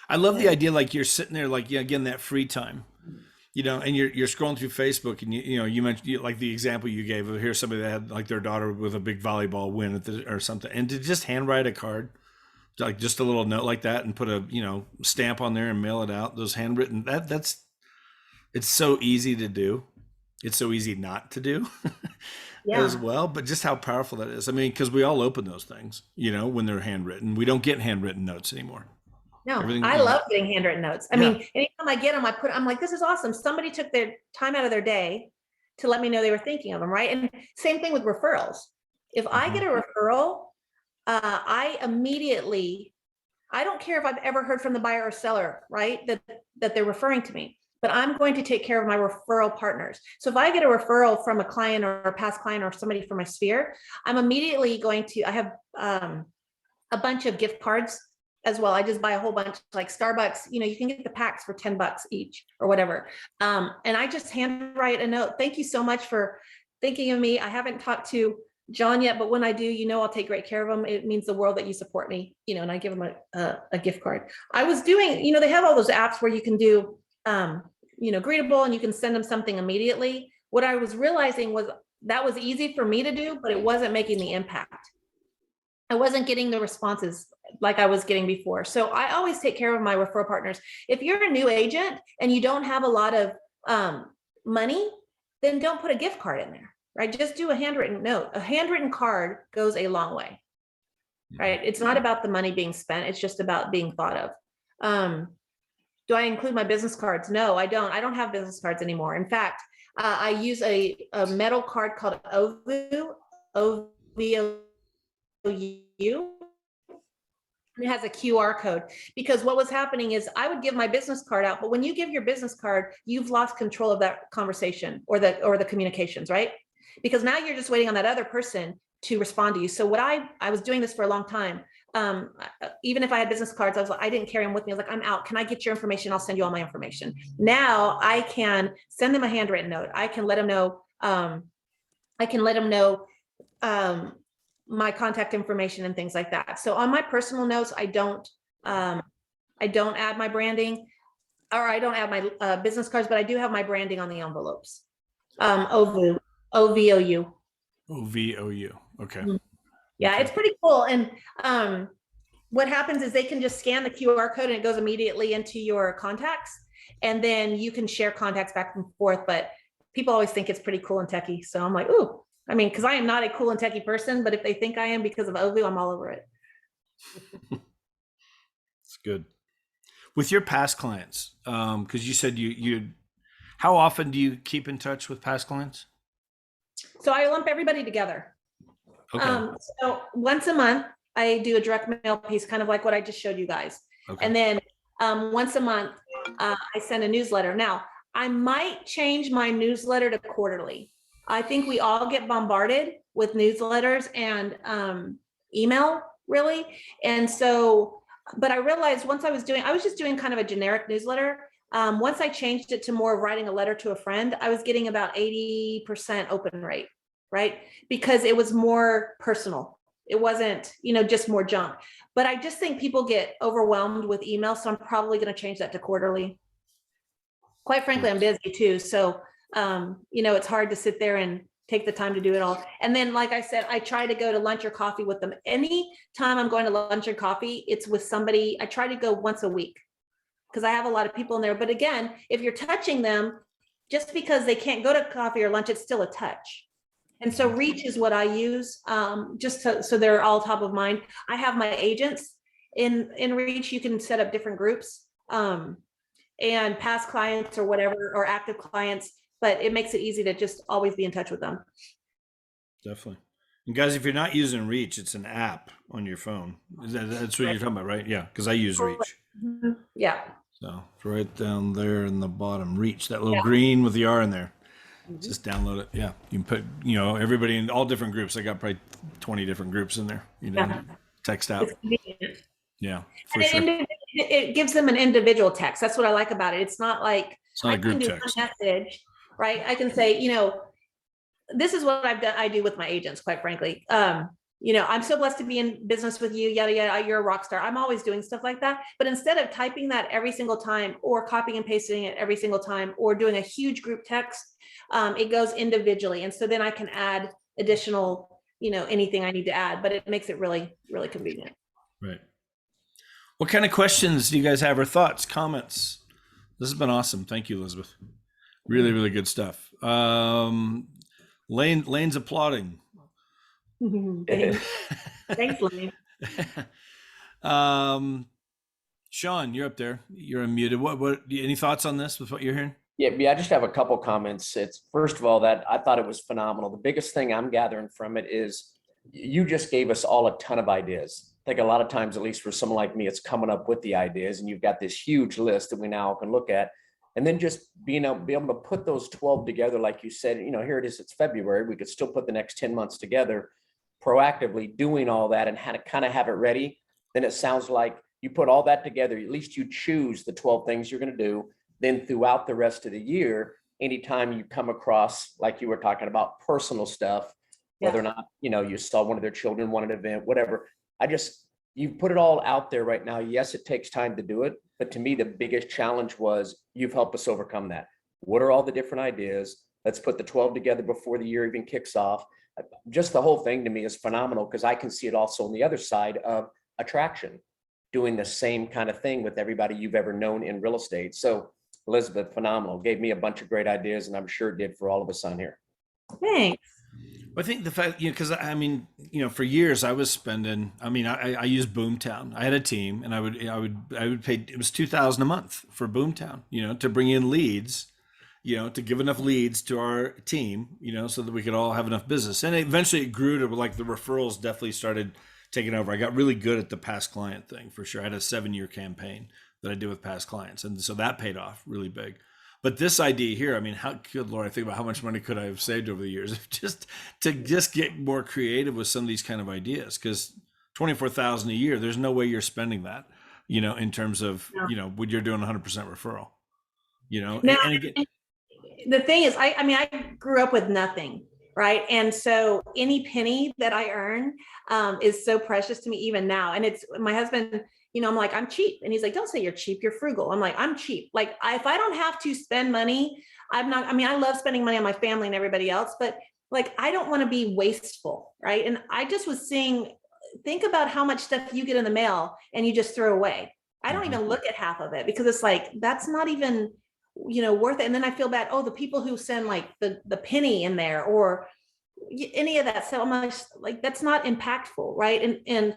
I love the idea, like you're sitting there, like again, that free time, and you're scrolling through Facebook, and you mentioned like the example you gave of here's somebody that had like their daughter with a big volleyball win or something, and to just handwrite a card, like just a little note like that, and put a stamp on there and mail it out. Those handwritten it's so easy to do. It's so easy not to do as well, but just how powerful that is. Because we all open those things, when they're handwritten. We don't get handwritten notes anymore. No, I love getting handwritten notes. Anytime I get them, I'm like, this is awesome. Somebody took their time out of their day to let me know they were thinking of them, right? And same thing with referrals. If I get a referral, I immediately, I don't care if I've ever heard from the buyer or seller, right? That they're referring to me. But I'm going to take care of my referral partners. So if I get a referral from a client or a past client or somebody from my sphere, I'm immediately going to, I have a bunch of gift cards as well. I just buy a whole bunch, like Starbucks, you can get the packs for $10 each or whatever. And I just handwrite a note. Thank you so much for thinking of me. I haven't talked to John yet, but when I do, I'll take great care of them. It means the world that you support me, and I give them a gift card. I was doing, they have all those apps where you can do, greetable and you can send them something immediately. What I was realizing was that was easy for me to do, but it wasn't making the impact. I wasn't getting the responses like I was getting before. So I always take care of my referral partners. If you're a new agent and you don't have a lot of money, then don't put a gift card in there, right? Just do a handwritten note. A handwritten card goes a long way, right? It's not about the money being spent. It's just about being thought of. Do I include my business cards? No, I don't. I don't have business cards anymore. In fact, I use a metal card called OVU, O-V-O-U. It has a QR code because what was happening is I would give my business card out, but when you give your business card, you've lost control of that conversation or the communications, right? Because now you're just waiting on that other person to respond to you. So what I was doing this for a long time. Even if I had business cards, I didn't carry them with me. I was like, I'm out. Can I get your information? I'll send you all my information. Now I can send them a handwritten note. I can let them know. My contact information and things like that. So on my personal notes, I don't add my branding, or I don't add my business cards, but I do have my branding on the envelopes. OVU, O-V-O-U. O-V-O-U. Okay. Yeah, okay. It's pretty cool. And what happens is they can just scan the QR code and it goes immediately into your contacts. And then you can share contacts back and forth. But people always think it's pretty cool and techie. So I'm like, ooh, because I am not a cool and techie person, but if they think I am because of OVU, I'm all over it. It's good. With your past clients, because you said how often do you keep in touch with past clients? So I lump everybody together. Okay. So once a month, I do a direct mail piece, kind of like what I just showed you guys. Okay. And then once a month, I send a newsletter. Now, I might change my newsletter to quarterly. I think we all get bombarded with newsletters and email, really. And so, but I realized once I was just doing kind of a generic newsletter. Once I changed it to more of writing a letter to a friend, I was getting about 80% open rate, right? Because it was more personal. It wasn't, just more junk. But I just think people get overwhelmed with email. So I'm probably going to change that to quarterly. Quite frankly, I'm busy too. So, it's hard to sit there and take the time to do it all. And then, like I said, I try to go to lunch or coffee with them. Any time I'm going to lunch or coffee, it's with somebody. I try to go once a week because I have a lot of people in there. But again, if you're touching them, just because they can't go to coffee or lunch, it's still a touch. And so reach is what I use, so they're all top of mind. I have my agents in reach. You can set up different groups and past clients or whatever, or active clients, but it makes it easy to just always be in touch with them. Definitely. And guys, if you're not using Reach, it's an app on your phone. That's what you're talking about, right? Yeah, because I use Reach. Yeah. So it's right down there in the bottom, Reach, that little green with the R in there. Just download it. Yeah, you can put, everybody in all different groups. I got probably 20 different groups in there. Text out. Yeah, for sure. It gives them an individual text. That's what I like about it. It's not like it's not a group text. Message, right? I can say, this is what I do with my agents, quite frankly. I'm so blessed to be in business with you, yada, yada, you're a rock star. I'm always doing stuff like that. But instead of typing that every single time or copying and pasting it every single time or doing a huge group text, it goes individually. And so then I can add additional, anything I need to add, but it makes it really, really convenient. Right. What kind of questions do you guys have or thoughts, comments? This has been awesome. Thank you, Elizabeth. Really, really good stuff. Lane's applauding. Thanks, Lane. Sean, you're up there. You're unmuted. What? Any thoughts on this with what you're hearing? Yeah, I just have a couple comments. It's first of all that I thought it was phenomenal. The biggest thing I'm gathering from it is you just gave us all a ton of ideas. I think a lot of times, at least for someone like me, it's coming up with the ideas, and you've got this huge list that we now can look at, and then just be able to put those 12 together, like you said. Here it is. It's February. We could still put the next 10 months together, proactively doing all that, and how to kind of have it ready. Then it sounds like you put all that together. At least you choose the 12 things you're going to do. Then throughout the rest of the year, anytime you come across, like you were talking about, personal stuff, whether or not, you saw one of their children, want an event, whatever. You put it all out there right now. Yes, it takes time to do it. But to me, the biggest challenge was you've helped us overcome that. What are all the different ideas? Let's put the 12 together before the year even kicks off. Just the whole thing to me is phenomenal because I can see it also on the other side of attraction, doing the same kind of thing with everybody you've ever known in real estate. So Elizabeth, phenomenal. Gave me a bunch of great ideas, and I'm sure it did for all of us on here. Thanks. I think the fact, because for years I was spending. I used Boomtown. I had a team, and I would pay. It was $2,000 a month for Boomtown. To bring in leads, to give enough leads to our team, so that we could all have enough business. And eventually it grew to like the referrals definitely started taking over. I got really good at the past client thing for sure. I had a 7-year campaign that I did with past clients, and so that paid off really big. But this idea here, how good Lord, I think about how much money could I have saved over the years just to get more creative with some of these kind of ideas, because $24,000 a year, there's no way you're spending that, in terms of, when you're doing 100% referral, Now, and again, the thing is, I grew up with nothing, right? And so any penny that I earn is so precious to me even now. And it's my husband, I'm like, I'm cheap. And he's like, don't say you're cheap, you're frugal. I'm like, I'm cheap. Like, if I don't have to spend money, I love spending money on my family and everybody else, but like, I don't want to be wasteful, right? And I just was think about how much stuff you get in the mail and you just throw away. I don't even look at half of it because it's like, that's not even, worth it. And then I feel bad. Oh, the people who send like the penny in there or any of that stuff, like, that's not impactful, right? And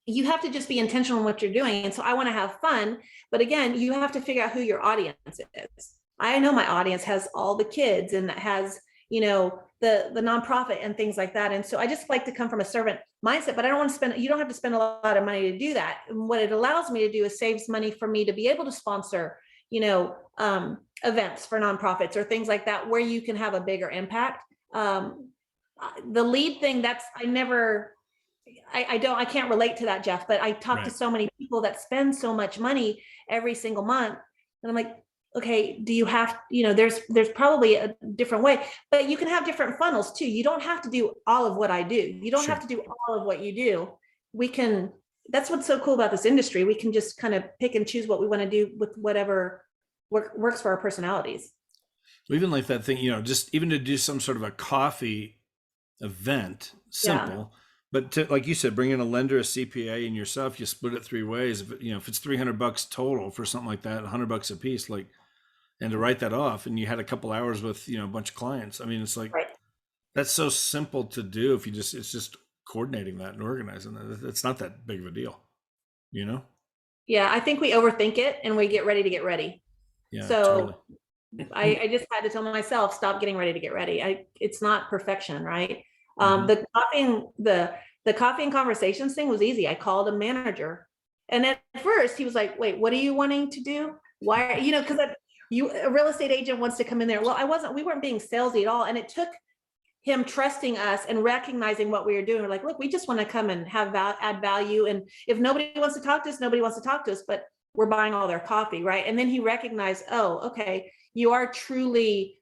you have to just be intentional in what you're doing. And so I want to have fun, but again, you have to figure out who your audience is. I know my audience has all the kids and has, the nonprofit and things like that. And so I just like to come from a servant mindset, but I don't want to you don't have to spend a lot of money to do that. And what it allows me to do is saves money for me to be able to sponsor, events for nonprofits or things like that, where you can have a bigger impact. The lead thing, I can't relate to that, Jeff, but I talk to so many people that spend so much money every single month. And I'm like, okay, do you have, there's probably a different way, but you can have different funnels too. You don't have to do all of what I do. You don't have to do all of what you do. That's what's so cool about this industry. We can just kind of pick and choose what we want to do with whatever works for our personalities. Even like that thing, just even to do some sort of a coffee event, simple. Yeah. But to, like you said, bring in a lender, a CPA, and yourself, you split it 3 ways. If it's $300 total for something like that, $100 a piece, and to write that off, and you had a couple hours with, a bunch of clients. I mean, it's like, that's so simple to do. It's just coordinating that and organizing that. It's not that big of a deal, Yeah. I think we overthink it and we get ready to get ready. Yeah. So totally. I just had to tell myself, stop getting ready to get ready. It's not perfection, right? The coffee and conversations thing was easy. I called a manager, and at first he was like, wait, what are you wanting to do? Why, because a real estate agent wants to come in there. Well, we weren't being salesy at all. And it took him trusting us and recognizing what we were doing. We're like, look, we just want to come and add value. And if nobody wants to talk to us, nobody wants to talk to us, but we're buying all their coffee, right? And then he recognized, oh, okay, you are truly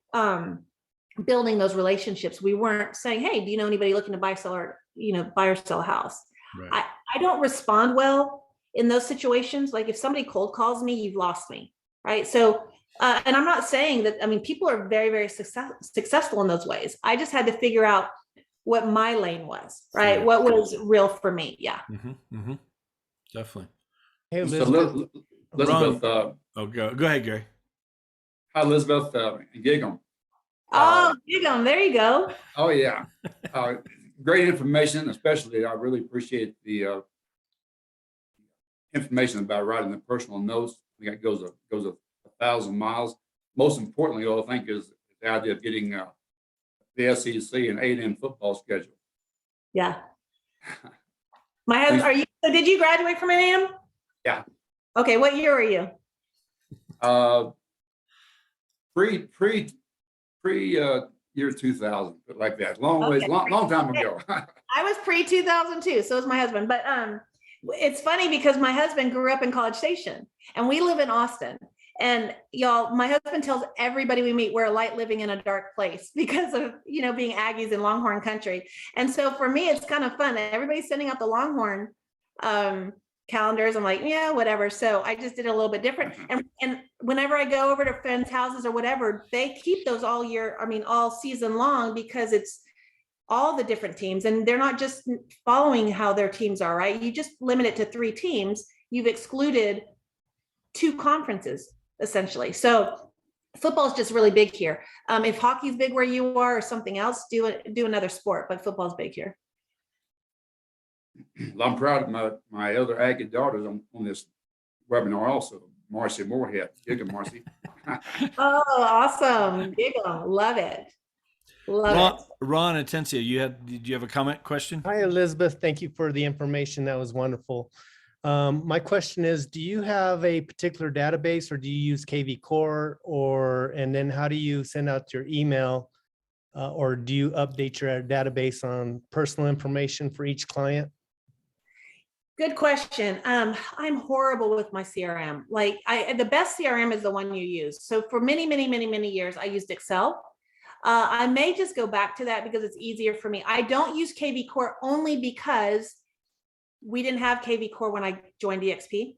building those relationships. We weren't saying, hey, do you know anybody looking to buy or sell a house? Right. I don't respond well in those situations. Like if somebody cold calls me, you've lost me, right? So, and I'm not saying that, people are very, very successful in those ways. I just had to figure out what my lane was, right? What was real for me. Yeah. Mm-hmm, mm-hmm. Definitely. Hey, Elizabeth. Go ahead, Gary. Hi, Elizabeth, Giggle. Giggle, there you go. Oh, yeah. Great information, especially I really appreciate the information about writing the personal notes. I think it goes 1,000 miles. Most importantly, I think is the idea of getting the SEC and A&M football schedule. Yeah. My husband, did you graduate from A&M? Yeah. Okay, what year are you? Pre year 2000, like that. Long time ago. I was pre-2002, so was my husband. But it's funny because my husband grew up in College Station, and we live in Austin. And y'all, my husband tells everybody we meet we're a light living in a dark place because of being Aggies in Longhorn country. And so for me, it's kind of fun. Everybody's sending out the Longhorn calendars. I'm like, yeah, whatever. So I just did a little bit different. And whenever I go over to friends' houses or whatever, they keep those all season long, because it's all the different teams, and they're not just following how their teams are, right? You just limit it to 3 teams. You've excluded 2 conferences essentially. So football is just really big here. If hockey's big where you are or something else, do another sport, but football's big here. Well, I'm proud of my other Aggie daughters on this webinar also. Marcy Moorhead. Giggle, Marcy. Oh, awesome. Giggle. Love it. Ron and Atencia, did you have a comment, question? Hi, Elizabeth. Thank you for the information. That was wonderful. My question is, do you have a particular database, or do you use KV Core, and then how do you send out your email, or do you update your database on personal information for each client? Good question. I'm horrible with my CRM. Like the best CRM is the one you use. So for many, many, many, many years, I used Excel. I may just go back to that because it's easier for me. I don't use KV Core only because we didn't have KV Core when I joined EXP.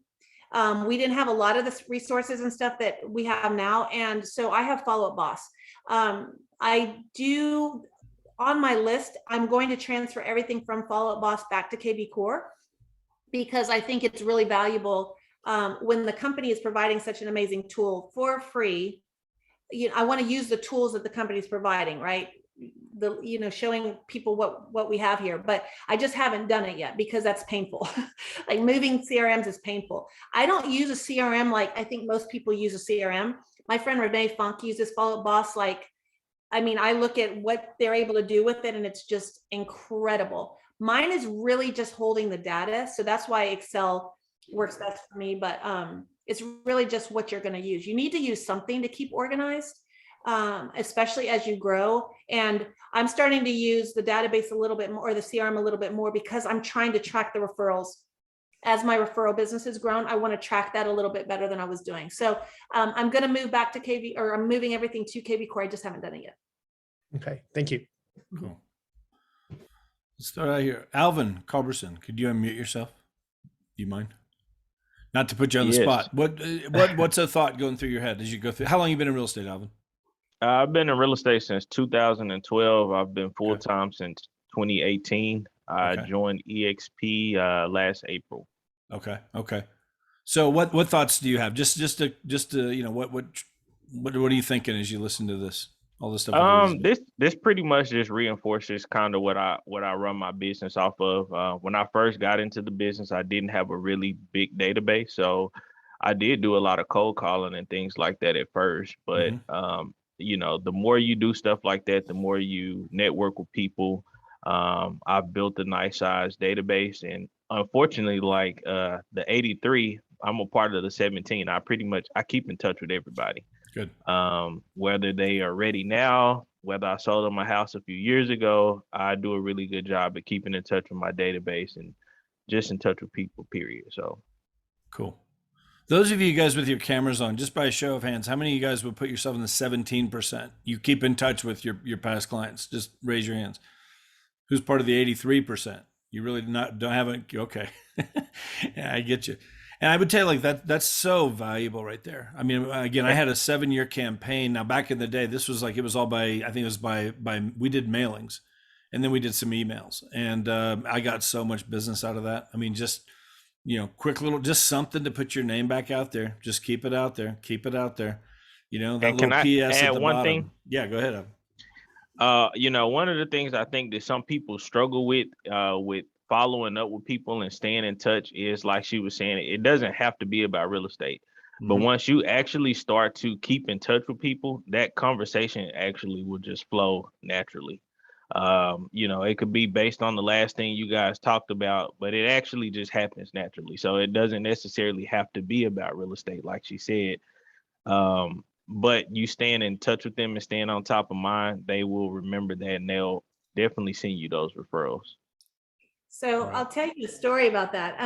We didn't have a lot of the resources and stuff that we have now. And so I have Follow Up Boss. I do, on my list, I'm going to transfer everything from Follow Up Boss back to KV Core, because I think it's really valuable when the company is providing such an amazing tool for free. I want to use the tools that the company is providing, right? Showing people what we have here, but I just haven't done it yet because that's painful. Like moving CRMs is painful. I don't use a CRM like I think most people use a CRM. My friend Renee Funk uses Follow Up Boss. I look at what they're able to do with it, and it's just incredible. Mine is really just holding the data, so that's why Excel works best for me. But It's really just what you're going to use. You need to use something to keep organized, especially as you grow. And I'm starting to use the database a little bit more, or the CRM a little bit more, because I'm trying to track the referrals. As my referral business has grown, I want to track that a little bit better than I was doing. So I'm going to move back to KV, or I'm moving everything to KV Core. I just haven't done it yet. Okay, thank you. Cool. Let's start out here. Alvin Culberson, could you unmute yourself? Do you mind? Not to put you on the spot. What's a thought going through your head as you go through? How long have you been in real estate, Alvin? I've been in real estate since 2012. I've been full-time since 2018. I joined EXP last April. Okay. So what thoughts do you have? Just to you know, what are you thinking as you listen to this? All this stuff. This pretty much just reinforces kind of what I run my business off of. When I first got into the business, I didn't have a really big database, so I did do a lot of cold calling and things like that at first. But you know, the more you do stuff like that, the more you network with people. I've built a nice size database, and unfortunately, like the 83, I'm a part of the 17. I keep in touch with everybody. Good. Whether they are ready now, whether I sold them my house a few years ago, I do a really good job at keeping in touch with my database and just in touch with people, period. So cool. Those of you guys with your cameras on, just by a show of hands, how many of you guys would put yourself in the 17%? You keep in touch with your past clients. Just raise your hands. Who's part of the 83%? You really don't have it. Okay. Yeah, I get you. And I would tell you, like, that's so valuable right there. I mean, again, I had a 7-year campaign. Now, back in the day, this was like, it was all we did mailings, and then we did some emails, and I got so much business out of that. I mean, just, you know, quick little, just something to put your name back out there. Just keep it out there. Keep it out there. You know, that little PS at the bottom. Thing? Yeah, go ahead. You know, one of the things I think that some people struggle with following up with people and staying in touch is, like she was saying, it doesn't have to be about real estate. But once you actually start to keep in touch with people, that conversation actually will just flow naturally. You know, it could be based on the last thing you guys talked about, but it actually just happens naturally. So it doesn't necessarily have to be about real estate, like she said. But you staying in touch with them and staying on top of mind, they will remember that, and they'll definitely send you those referrals. So I'll tell you a story about that.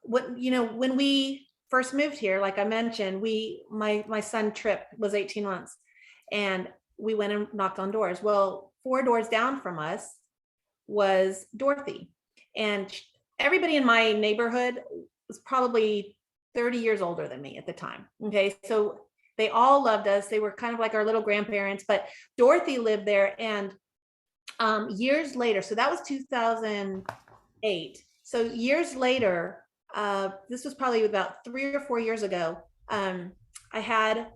When we first moved here, like I mentioned, my son Trip was 18 months, and we went and knocked on doors. Well, 4 doors down from us was Dorothy, and everybody in my neighborhood was probably 30 years older than me at the time. Okay, so they all loved us. They were kind of like our little grandparents, but Dorothy lived there, and years later, so that was 2008. So years later, this was probably about 3 or 4 years ago, I had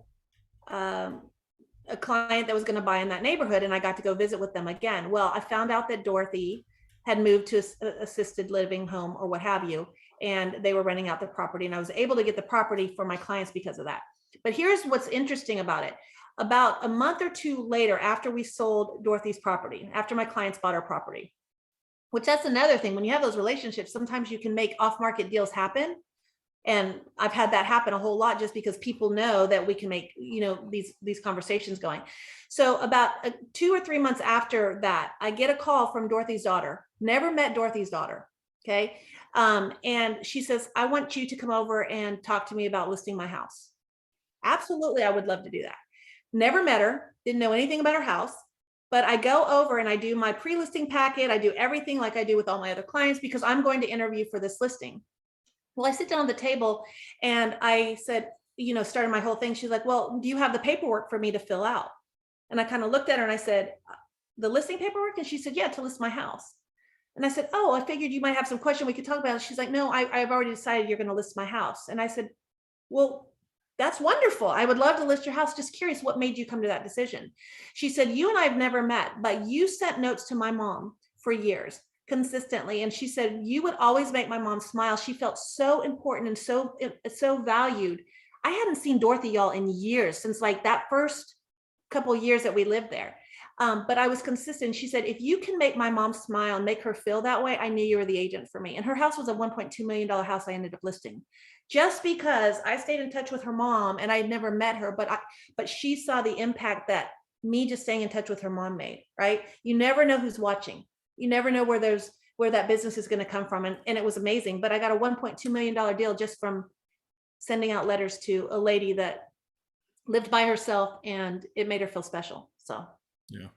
a client that was going to buy in that neighborhood, and I got to go visit with them again. Well, I found out that Dorothy had moved to assisted living home or what have you, and they were renting out the property, and I was able to get the property for my clients because of that. But here's what's interesting about it. About a month or 2 later, after we sold Dorothy's property, after my clients bought our property, which that's another thing. When you have those relationships, sometimes you can make off-market deals happen. And I've had that happen a whole lot just because people know that we can make, you know, these conversations going. So about 2 or 3 months after that, I get a call from Dorothy's daughter. Never met Dorothy's daughter. Okay. And she says, I want you to come over and talk to me about listing my house. Absolutely. I would love to do that. Never met her, didn't know anything about her house, but I go over and I do my pre-listing packet. I do everything like I do with all my other clients because I'm going to interview for this listing. Well, I sit down at the table and I said, you know, started my whole thing. She's like, well, do you have the paperwork for me to fill out? And I kind of looked at her and I said, the listing paperwork? And she said, yeah, to list my house. And I said, oh, I figured you might have some question we could talk about. She's like, no, I've already decided you're going to list my house. And I said, well, that's wonderful. I would love to list your house. Just curious, what made you come to that decision? She said, you and I have never met, but you sent notes to my mom for years consistently. And she said, you would always make my mom smile. She felt so important and so valued. I hadn't seen Dorothy, y'all, in years, since like that first couple of years that we lived there. But I was consistent. She said, if you can make my mom smile and make her feel that way, I knew you were the agent for me. And her house was a $1.2 million house I ended up listing just because I stayed in touch with her mom, and I had never met her, but she saw the impact that me just staying in touch with her mom made, right? You never know who's watching. You never know where that business is going to come from. And it was amazing. But I got a $1.2 million deal just from sending out letters to a lady that lived by herself, and it made her feel special. So yeah.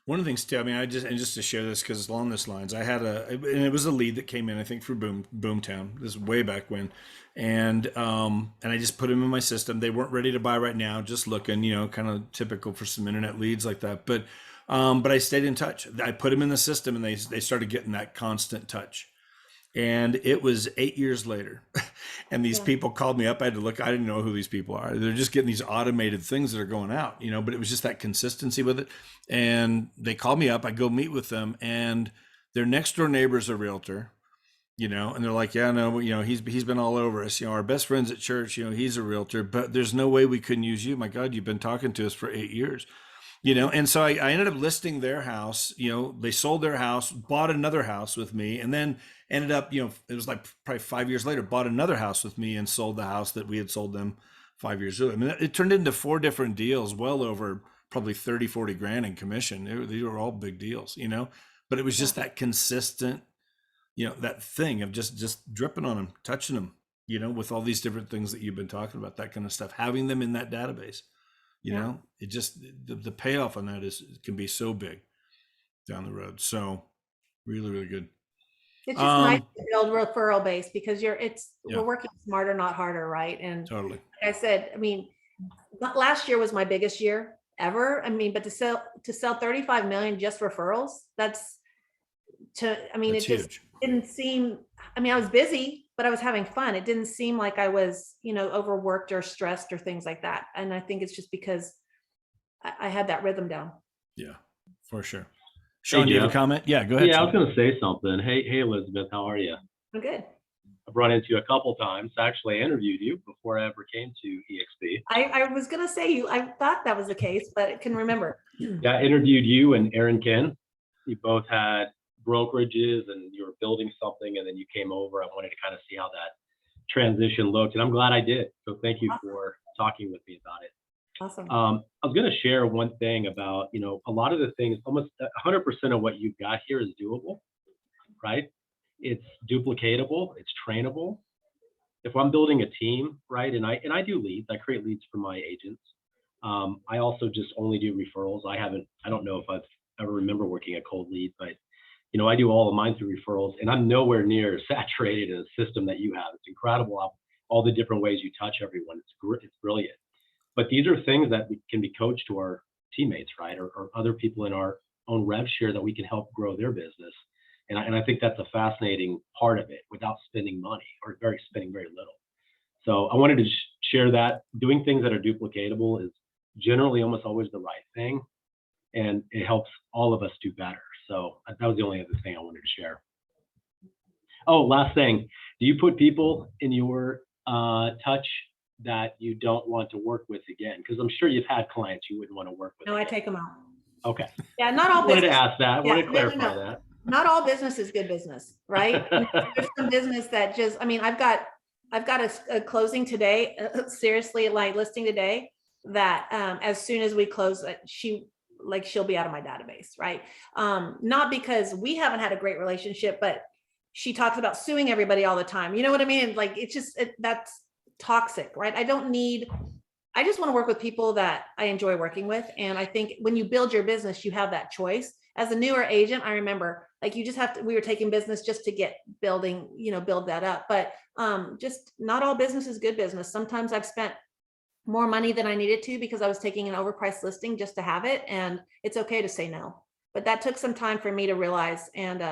One of the things too, I mean, just to share this, because along this lines, and it was a lead that came in, I think, through Boomtown. This is way back when. And I just put them in my system. They weren't ready to buy right now, just looking, kind of typical for some internet leads like that. But I stayed in touch. I put them in the system, and they started getting that constant touch. And it was 8 years later. And these people called me up. I had to look. I didn't know who these people are. They're just getting these automated things that are going out, but it was just that consistency with it. And they called me up. I go meet with them, and their next door neighbor's a realtor, and they're like, yeah, no, he's been all over us. Our best friends at church, he's a realtor, but there's no way we couldn't use you. My God, you've been talking to us for 8 years. And so I ended up listing their house. They sold their house, bought another house with me, and then ended up, it was like probably 5 years later, bought another house with me and sold the house that we had sold them 5 years ago. I mean, it turned into 4 different deals, well over probably 30, 40 grand in commission. These were all big deals, but it was just that consistent, that thing of just dripping on them, touching them, with all these different things that you've been talking about, that kind of stuff, having them in that database. It just, the payoff on that can be so big down the road. So really, really good. it's just nice to build referral base, because we're working smarter, not harder. Right. And totally. Like I said, I mean, last year was my biggest year ever. I mean, but to sell 35 million just referrals, it That's just huge. didn't seem, I was busy, but I was having fun. It didn't seem like I was, overworked or stressed or things like that. And I think it's just because I had that rhythm down. Yeah, for sure. Sean, do you have a comment? Yeah, go ahead. Yeah, I Sean. was going to say something. Hey, Elizabeth, how are you? I'm good. I've run into you a couple times. Actually, I interviewed you before I ever came to EXP. I was going to say I thought that was the case, but I can remember. Yeah, I interviewed you and Aaron Ken. You both had brokerages and you were building something, and then you came over. I wanted to kind of see how that transition looked, and I'm glad I did. So thank you for talking with me about it. Awesome. I was going to share one thing about, a lot of the things, almost 100% of what you've got here is doable, right? It's duplicatable, it's trainable. If I'm building a team, right, and I do leads, I create leads for my agents. I also just only do referrals. I don't know if I've ever remember working a cold lead, but I do all of mine through referrals, and I'm nowhere near saturated in a system that you have. It's incredible all the different ways you touch everyone. It's brilliant. But these are things that can be coached to our teammates, right? Or other people in our own rev share that we can help grow their business. And I think that's a fascinating part of it without spending money or spending very little. So I wanted to share that. Doing things that are duplicatable is generally almost always the right thing. And it helps all of us do better. So that was the only other thing I wanted to share. Oh, last thing. Do you put people in your touch that you don't want to work with again? Because I'm sure you've had clients you wouldn't want to work with. No, again. I take them out. Okay. Yeah, not all I wanted business. to ask that. I wanted to clarify no. that. Not all business is good business, right? There's some business that just, I've got a closing today, seriously, like listing today, that as soon as we close, she'll be out of my database, right? Not because we haven't had a great relationship, but she talks about suing everybody all the time. You know what I mean? Like, that's toxic, right? I just want to work with people that I enjoy working with. And I think when you build your business, you have that choice. As a newer agent, I remember, like, you just have to, we were taking business just to get build that up. But just not all business is good business. Sometimes I've spent more money than I needed to because I was taking an overpriced listing just to have it. And it's okay to say no. But that took some time for me to realize. And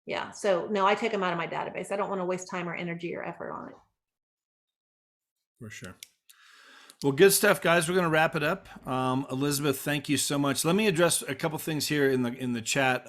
yeah, so no, I take them out of my database. I don't want to waste time or energy or effort on it. For sure. Well, good stuff, guys. We're going to wrap it up. Elizabeth, thank you so much. Let me address a couple things here in the chat.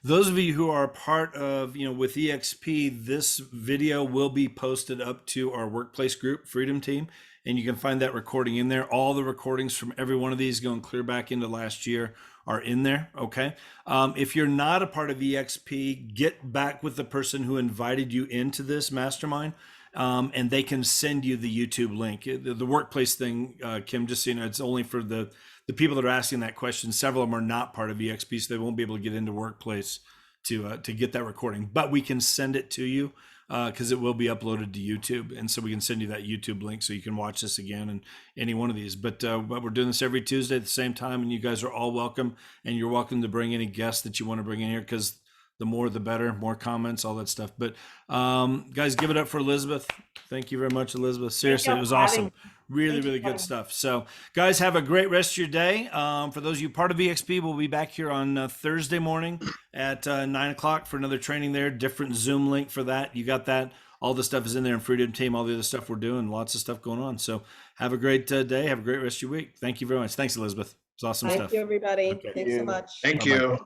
Those of you who are part of, with EXP, this video will be posted up to our workplace group, Freedom Team. and you can find that recording in there. All the recordings from every one of these going clear back into last year are in there. Okay. If you're not a part of EXP, get back with the person who invited you into this mastermind. And they can send you the YouTube link. The workplace thing, Kim, just so you know, it's only for the people that are asking that question. Several of them are not part of EXP, so they won't be able to get into workplace to get that recording. But we can send it to you because it will be uploaded to YouTube, and so we can send you that YouTube link so you can watch this again and any one of these. But we're doing this every Tuesday at the same time, and you guys are all welcome. And you're welcome to bring any guests that you want to bring in here, because the more the better, more comments, all that stuff. But guys, give it up for Elizabeth. Thank you very much, Elizabeth. Seriously, it was awesome. Really, really good stuff. So guys, have a great rest of your day. For those of you part of EXP, we'll be back here on Thursday morning at 9 o'clock for another training there. Different Zoom link for that. You got that. All the stuff is in there in Freedom Team, all the other stuff we're doing, lots of stuff going on. So have a great day. Have a great rest of your week. Thank you very much. Thanks, Elizabeth. It's awesome stuff. Thank you, everybody. Okay. Thanks so much. Thank Bye-bye. you.